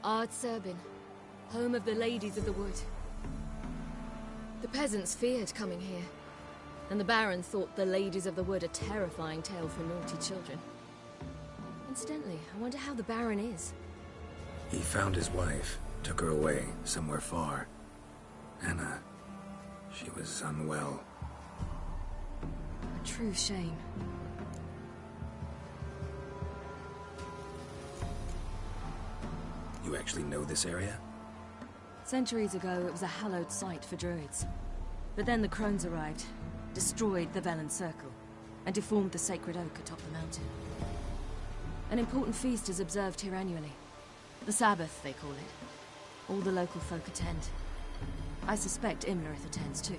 S1: Ard Serbin, home of the Ladies of the Wood. The peasants feared coming here, and the Baron thought the Ladies of the Wood a terrifying tale for naughty children. Incidentally, I wonder how the Baron is.
S5: He found his wife, took her away, somewhere far. Anna, she was unwell.
S1: A true shame.
S5: You actually know this area?
S1: Centuries ago, it was a hallowed site for druids. But then the crones arrived, destroyed the Velen Circle, and deformed the sacred oak atop the mountain. An important feast is observed here annually. The Sabbath, they call it. All the local folk attend. I suspect Imlerith attends too,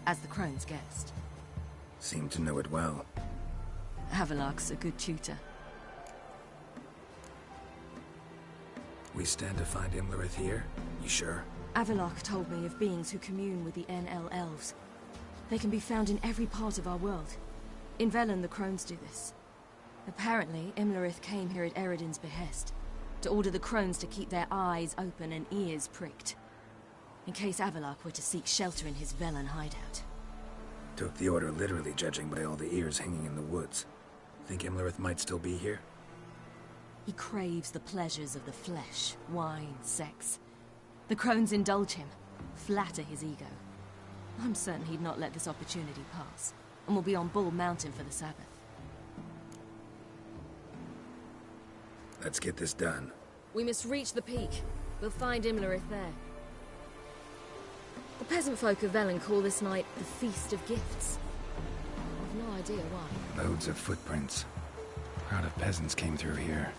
S1: as the crone's guest.
S5: Seem to know it well.
S1: Avalok's a good tutor.
S5: We stand to find Imlerith here? You sure?
S1: Avalok told me of beings who commune with the NL elves. They can be found in every part of our world. In Velen, the crones do this. Apparently, Imlerith came here at Eredin's behest, to order the crones to keep their eyes open and ears pricked, in case Avalok were to seek shelter in his Velen hideout.
S5: Took the order literally, judging by all the ears hanging in the woods. Think Imlerith might still be here?
S1: He craves the pleasures of the flesh, wine, sex. The crones indulge him, flatter his ego. I'm certain he'd not let this opportunity pass.
S4: and we'll be on Bull Mountain for the Sabbath.
S5: Let's get this done.
S1: We must reach the peak. We'll find Imlerith there. The peasant folk of Velen call this night the Feast of Gifts. I've no idea why.
S5: Loads of footprints. A crowd of peasants came through here.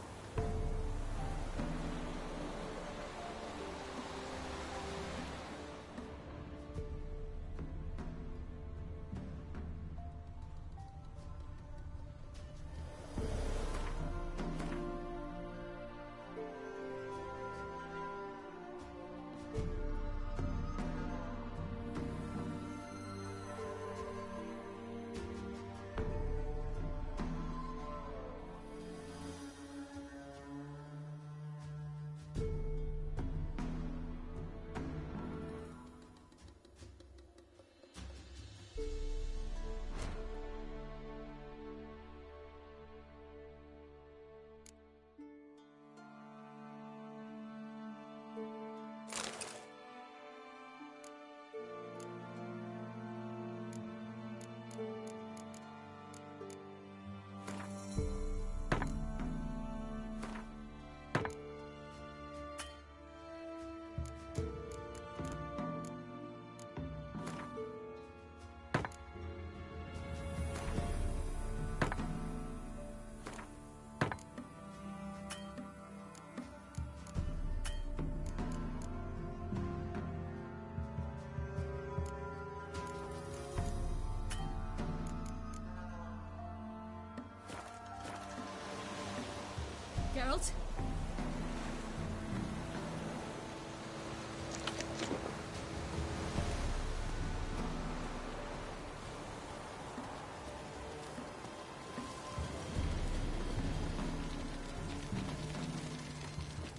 S4: Geralt?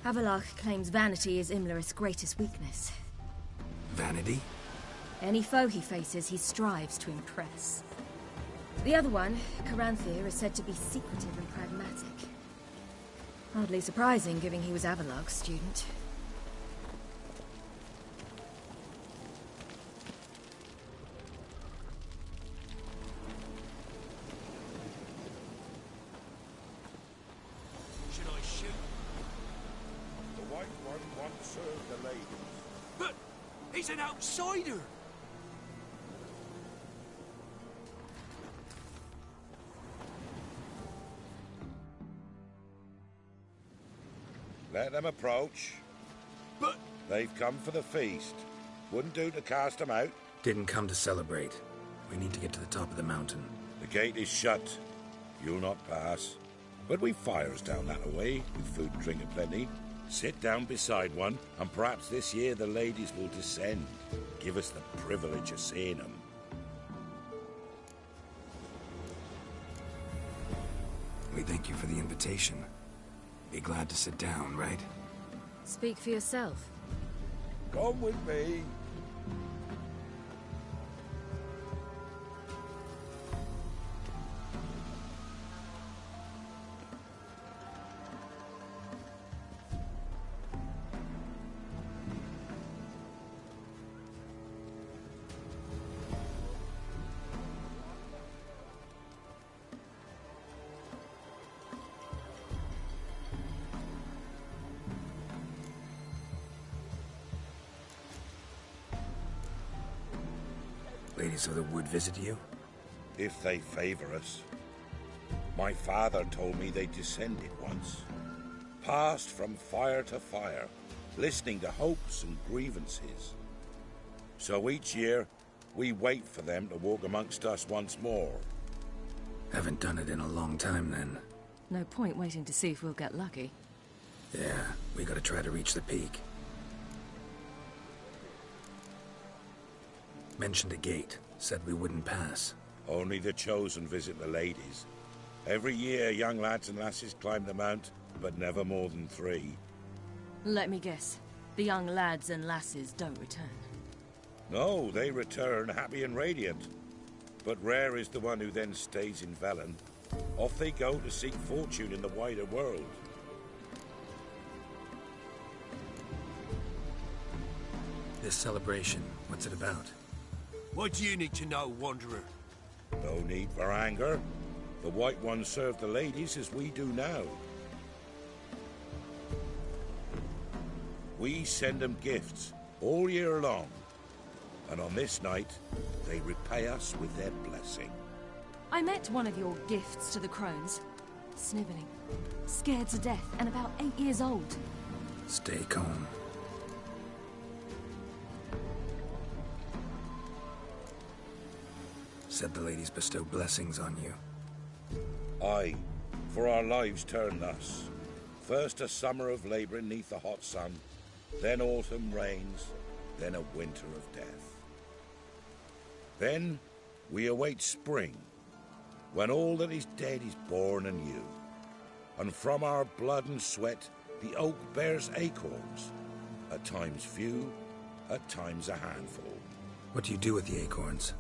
S1: Havelach claims vanity is Imlerith's greatest weakness.
S5: Vanity?
S1: Any foe he faces, he strives to impress. The other one, Caranthir, is said to be secretive and pragmatic. Hardly surprising, given he was Avalach's student.
S3: Should I shoot? The White One won't serve the ladies. But he's an outsider!
S12: Let them approach.
S3: But...
S12: They've come for the feast. Wouldn't do to cast them out.
S5: Didn't come to celebrate. We need to get to the top of the mountain.
S12: The gate is shut. You'll not pass. But we've fires down that away, with food and drink aplenty. Sit down beside one, and perhaps this year the ladies will descend. Give us the privilege of seeing them.
S5: We thank you for the invitation. Be glad to sit down, right?
S1: Speak for yourself.
S12: Come with me.
S5: Ladies of the Wood visit you?
S12: If they favor us. My father told me they descended once. Passed from fire to fire, listening to hopes and grievances. So each year, we wait for them to walk amongst us once more.
S5: Haven't done it in a long time, then.
S1: No point waiting to see if we'll get lucky.
S5: Yeah, we gotta try to reach the peak. Mentioned a gate. Said we wouldn't pass.
S12: Only the chosen visit the ladies. Every year, young lads and lasses climb the mount, but never more than 3.
S1: Let me guess. The young lads and lasses don't return.
S12: No, they return happy and radiant. But rare is the one who then stays in Velen. Off they go to seek fortune in the wider world.
S5: This celebration, what's it about?
S3: What do you need to know, Wanderer?
S12: No need for anger. The White Ones serve the ladies as we do now. We send them gifts all year long. And on this night, they repay us with their blessing.
S1: I met one of your gifts to the crones. Sniveling, scared to death, and about 8 years old.
S5: Stay calm. Said the ladies bestow blessings on you.
S12: Aye, for our lives turn thus. First a summer of labouring neath the hot sun, then autumn rains, then a winter of death. Then we await spring, when all that is dead is born anew. And from our blood and sweat the oak bears acorns, at times few, at times a handful.
S5: What do you do with the acorns?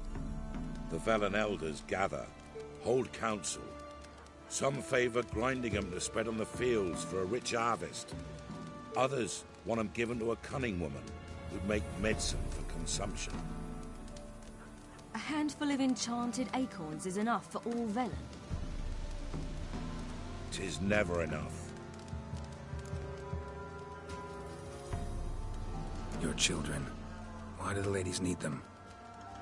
S12: The Velen elders gather, hold council. Some favour grinding them to spread on the fields for a rich harvest. Others want them given to a cunning woman who'd make medicine for consumption.
S1: A handful of enchanted acorns is enough for all Velen.
S12: 'Tis never enough.
S5: Your children. Why do the ladies need them?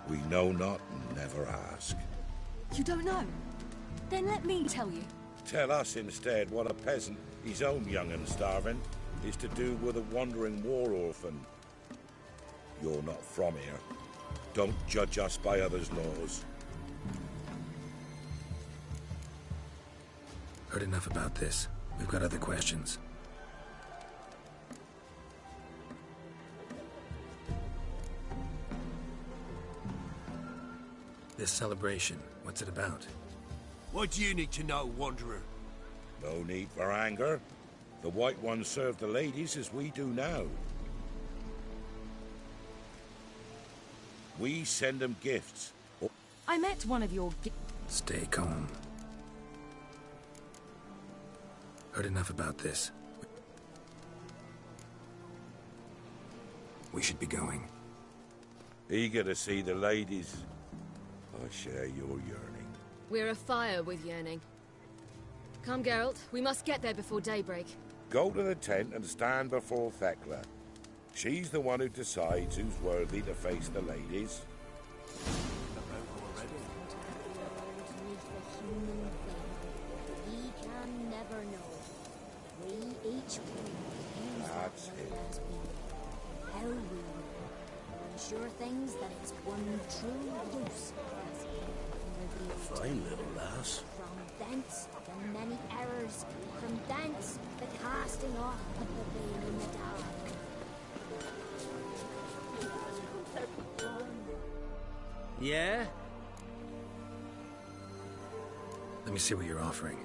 S12: We know not and never ask.
S1: You don't know? Then let me tell you.
S12: Tell us instead what a peasant, his own young and starving, is to do with a wandering war orphan. You're not from here. Don't judge us by others' laws.
S5: Heard enough about this. We've got other questions. This celebration, what's it about?
S3: What do you need to know, Wanderer?
S12: No need for anger. The White Ones serve the ladies as we do now. We send them gifts.
S1: I met one of your
S5: Stay calm. Heard enough about this. We should be going.
S12: Eager to see the ladies. I share your yearning.
S4: We're afire with yearning. Come, Geralt. We must get there before daybreak.
S12: Go to the tent and stand before Thekla. She's the one who decides who's worthy to face the ladies.
S23: We can never know. We each will
S12: That's it.
S23: how we will ensure things that it's one true use.
S24: Fine little lass.
S23: From thence the many errors, from thence the casting off of the veil in the dark.
S9: Yeah?
S5: Let me see what you're offering.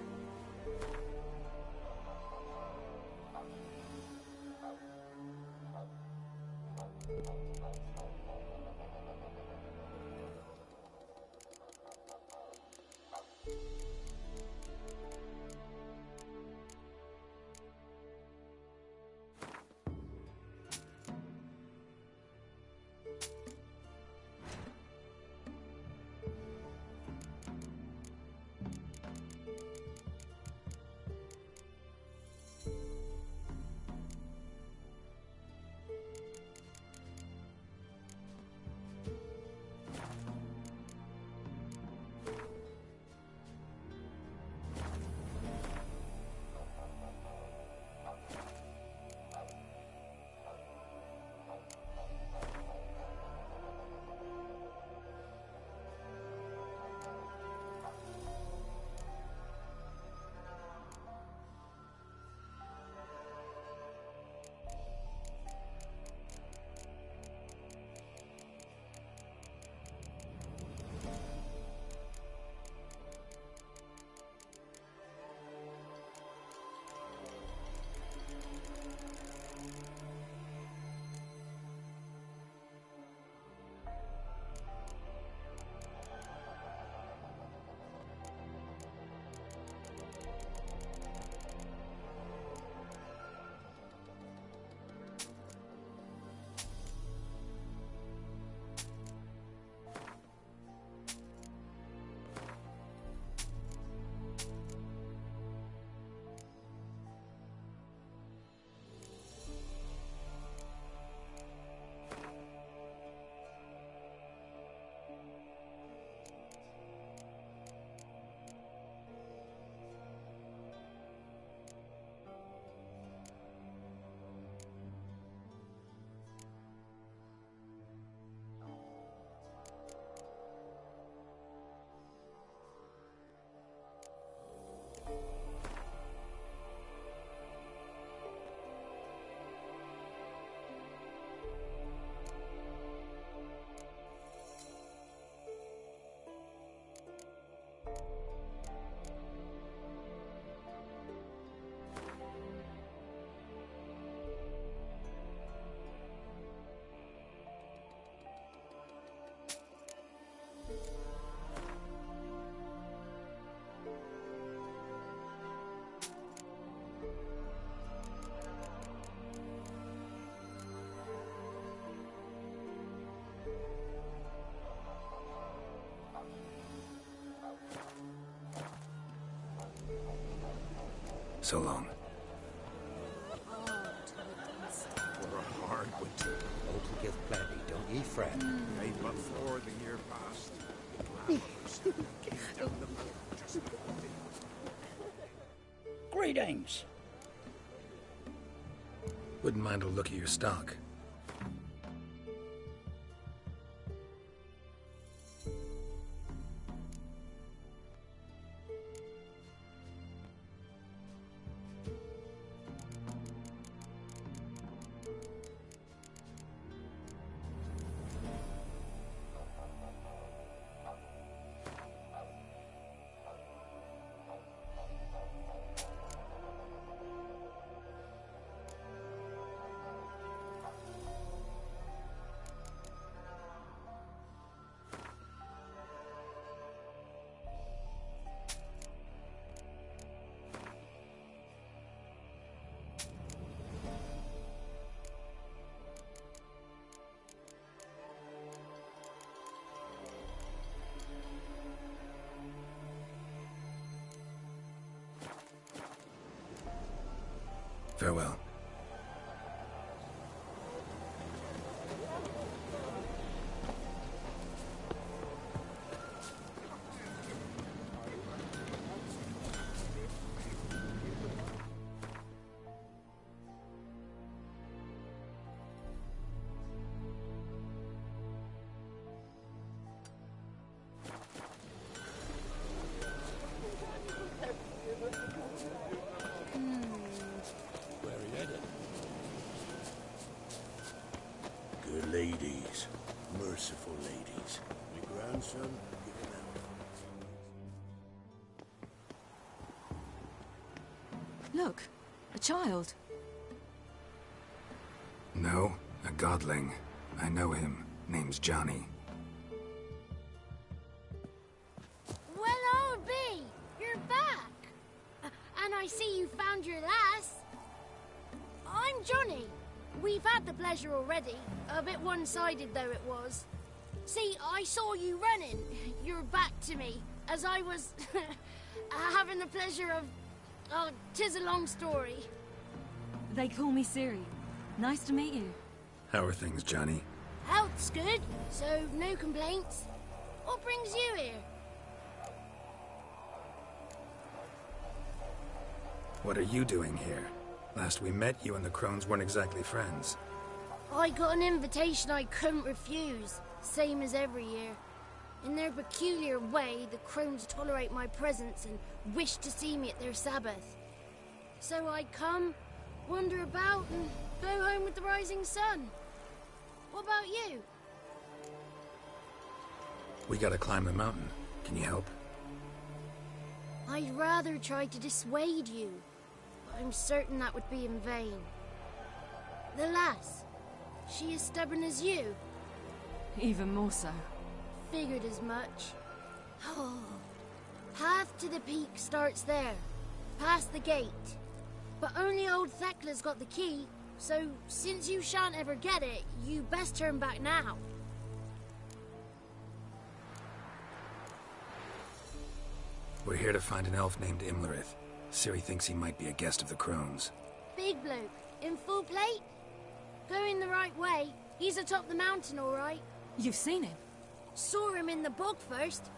S5: So long.
S11: For a hard winter, Oak'll give plenty, don't ye fret. Aye, but for the year past.
S3: Greetings.
S5: Wouldn't mind a look at your stock. Farewell.
S24: Good ladies. Merciful ladies. My grandson, give him out.
S1: Look, a child.
S5: No, a godling. I know him. Name's Johnny.
S2: Well, I'll be. You're back. And I see you found your lass. I'm Johnny. We've had the pleasure already. A bit one-sided, though it was. See, I saw you running. Your back to me. As I was having the pleasure of... Oh, 'tis a long story.
S1: They call me Ciri. Nice to meet you.
S5: How are things, Johnny?
S2: Health's good, so no complaints. What brings you here?
S5: What are you doing here? Last we met, you and the Crones weren't exactly friends.
S2: I got an invitation I couldn't refuse, same as every year. In their peculiar way, the Crones tolerate my presence and wish to see me at their Sabbath. So I come, wander about, and go home with the rising sun. What about you?
S5: We gotta climb the mountain. Can you help?
S2: I'd rather try to dissuade you, but I'm certain that would be in vain. The lass, she as stubborn as you?
S1: Even more so.
S2: Figured as much. Oh. Path to the peak starts there, past the gate. But only old Thekla's got the key, so since you shan't ever get it, you best turn back now.
S5: We're here to find an elf named Imlerith. Ciri thinks he might be a guest of the Crones.
S2: Big bloke, in full plate? Going the right way. He's atop the mountain, all right.
S1: You've seen him?
S2: Saw him in the bog first.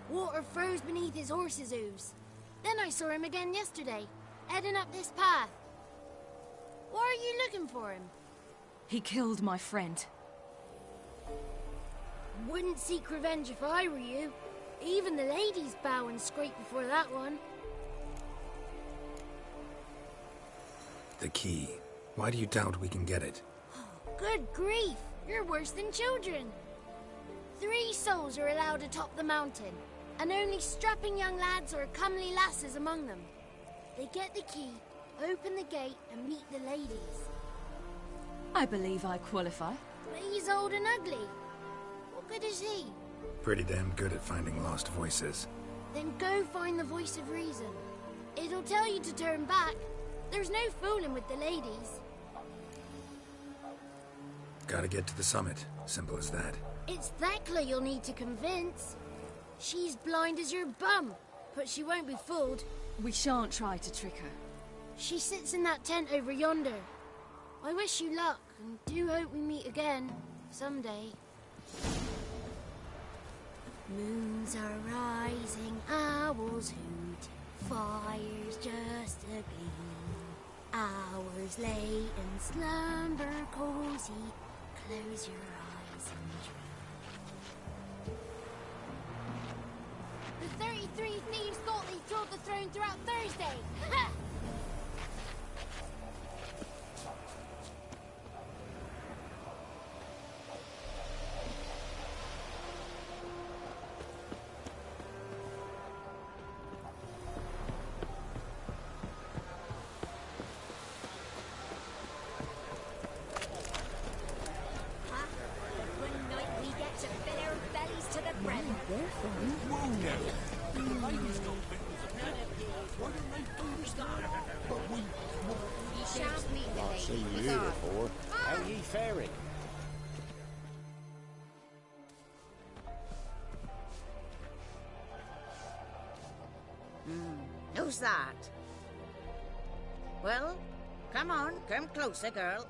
S2: Water froze beneath his horse's hooves. Then I saw him again yesterday, heading up this path. Why are you looking for him?
S1: He killed my friend.
S2: Wouldn't seek revenge if I were you. Even the ladies bow and scrape before that one.
S5: The key. Why do you doubt we can get it?
S2: Good grief! You're worse than children. 3 souls are allowed atop the mountain, and only strapping young lads or comely lasses among them. They get the key, open the gate, and meet the ladies.
S1: I believe I qualify.
S2: But he's old and ugly. What good is he?
S5: Pretty damn good at finding lost voices.
S2: Then go find the voice of reason. It'll tell you to turn back. There's no fooling with the ladies.
S5: Gotta get to the summit. Simple as that.
S2: It's Thekla you'll need to convince. She's blind as your bum, but she won't be fooled.
S1: We shan't try to trick her.
S2: She sits in that tent over yonder. I wish you luck, and do hope we meet again, someday. Moons are rising, owls hoot, fires just a gleam. Hours late and slumber cozy, close your eyes and dream. The 33 thieves thought they thrilled the throne throughout Thursday! Ha!
S7: Who's that? Well, come on, come closer, girl.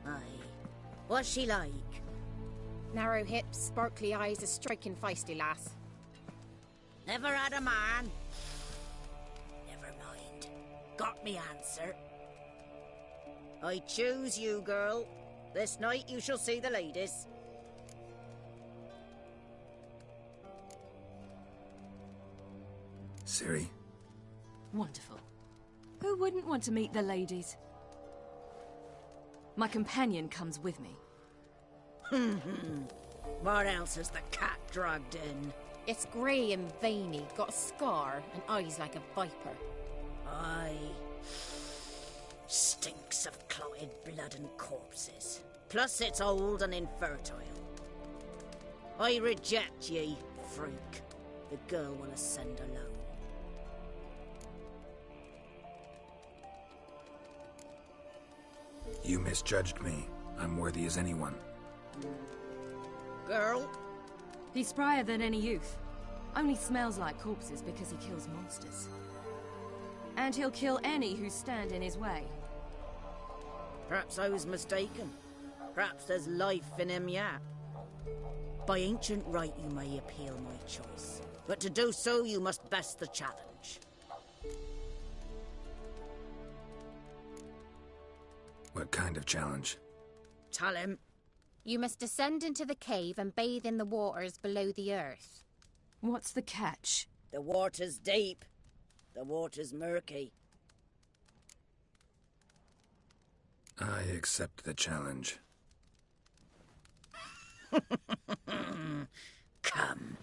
S7: Aye. What's she like?
S15: Narrow hips, sparkly eyes, a striking feisty lass.
S7: Never had a man. Never mind. Got me answer. I choose you, girl. This night you shall see the ladies.
S5: Ciri.
S4: Wonderful. Who wouldn't want to meet the ladies? My companion comes with me.
S7: What else has the cat dragged in?
S15: It's grey and veiny, got a scar, and eyes like a viper.
S7: Aye. Stinks of clotted blood and corpses. Plus it's old and infertile. I reject ye, freak. The girl will ascend alone.
S5: You misjudged me. I'm worthy as anyone.
S7: Girl?
S4: He's sprier than any youth. Only smells like corpses because he kills monsters. And he'll kill any who stand in his way.
S7: Perhaps I was mistaken. Perhaps there's life in him yet. By ancient right you may appeal my choice. But to do so you must best the challenge.
S5: What kind of challenge?
S7: Tell him.
S15: You must descend into the cave and bathe in the waters below the earth.
S4: What's the catch?
S7: The water's deep. The water's murky.
S5: I accept the challenge.
S7: Come.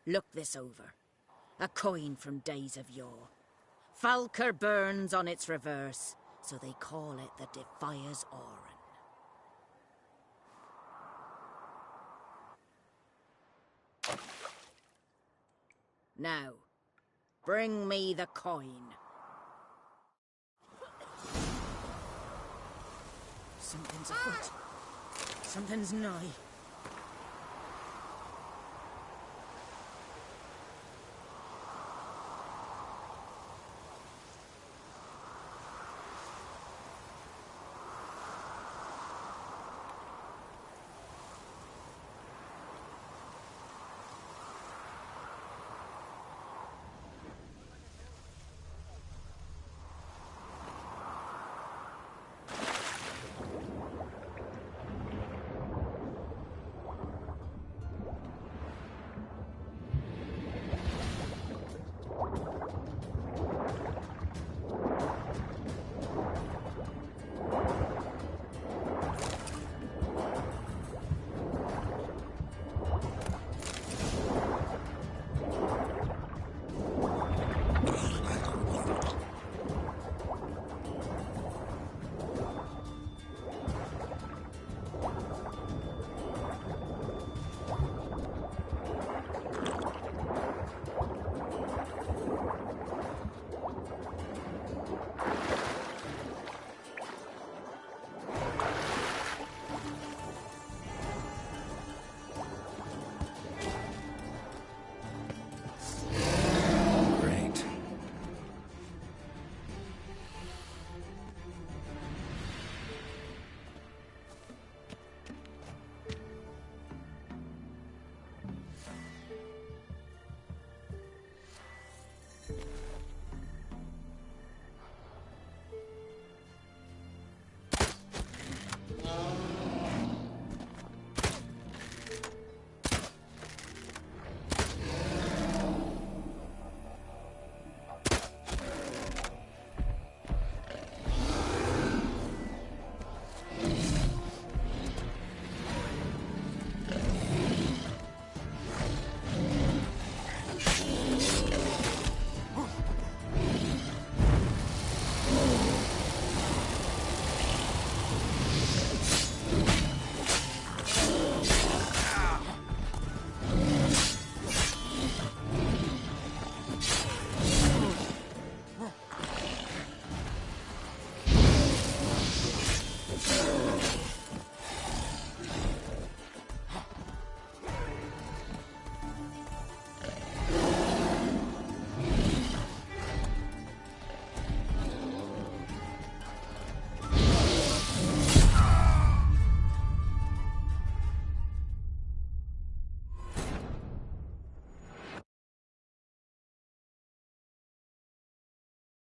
S7: Look this over. A coin from days of yore. Falker burns on its reverse, so they call it the Defier's Oran. Now, bring me the coin. Something's afoot. Something's nigh.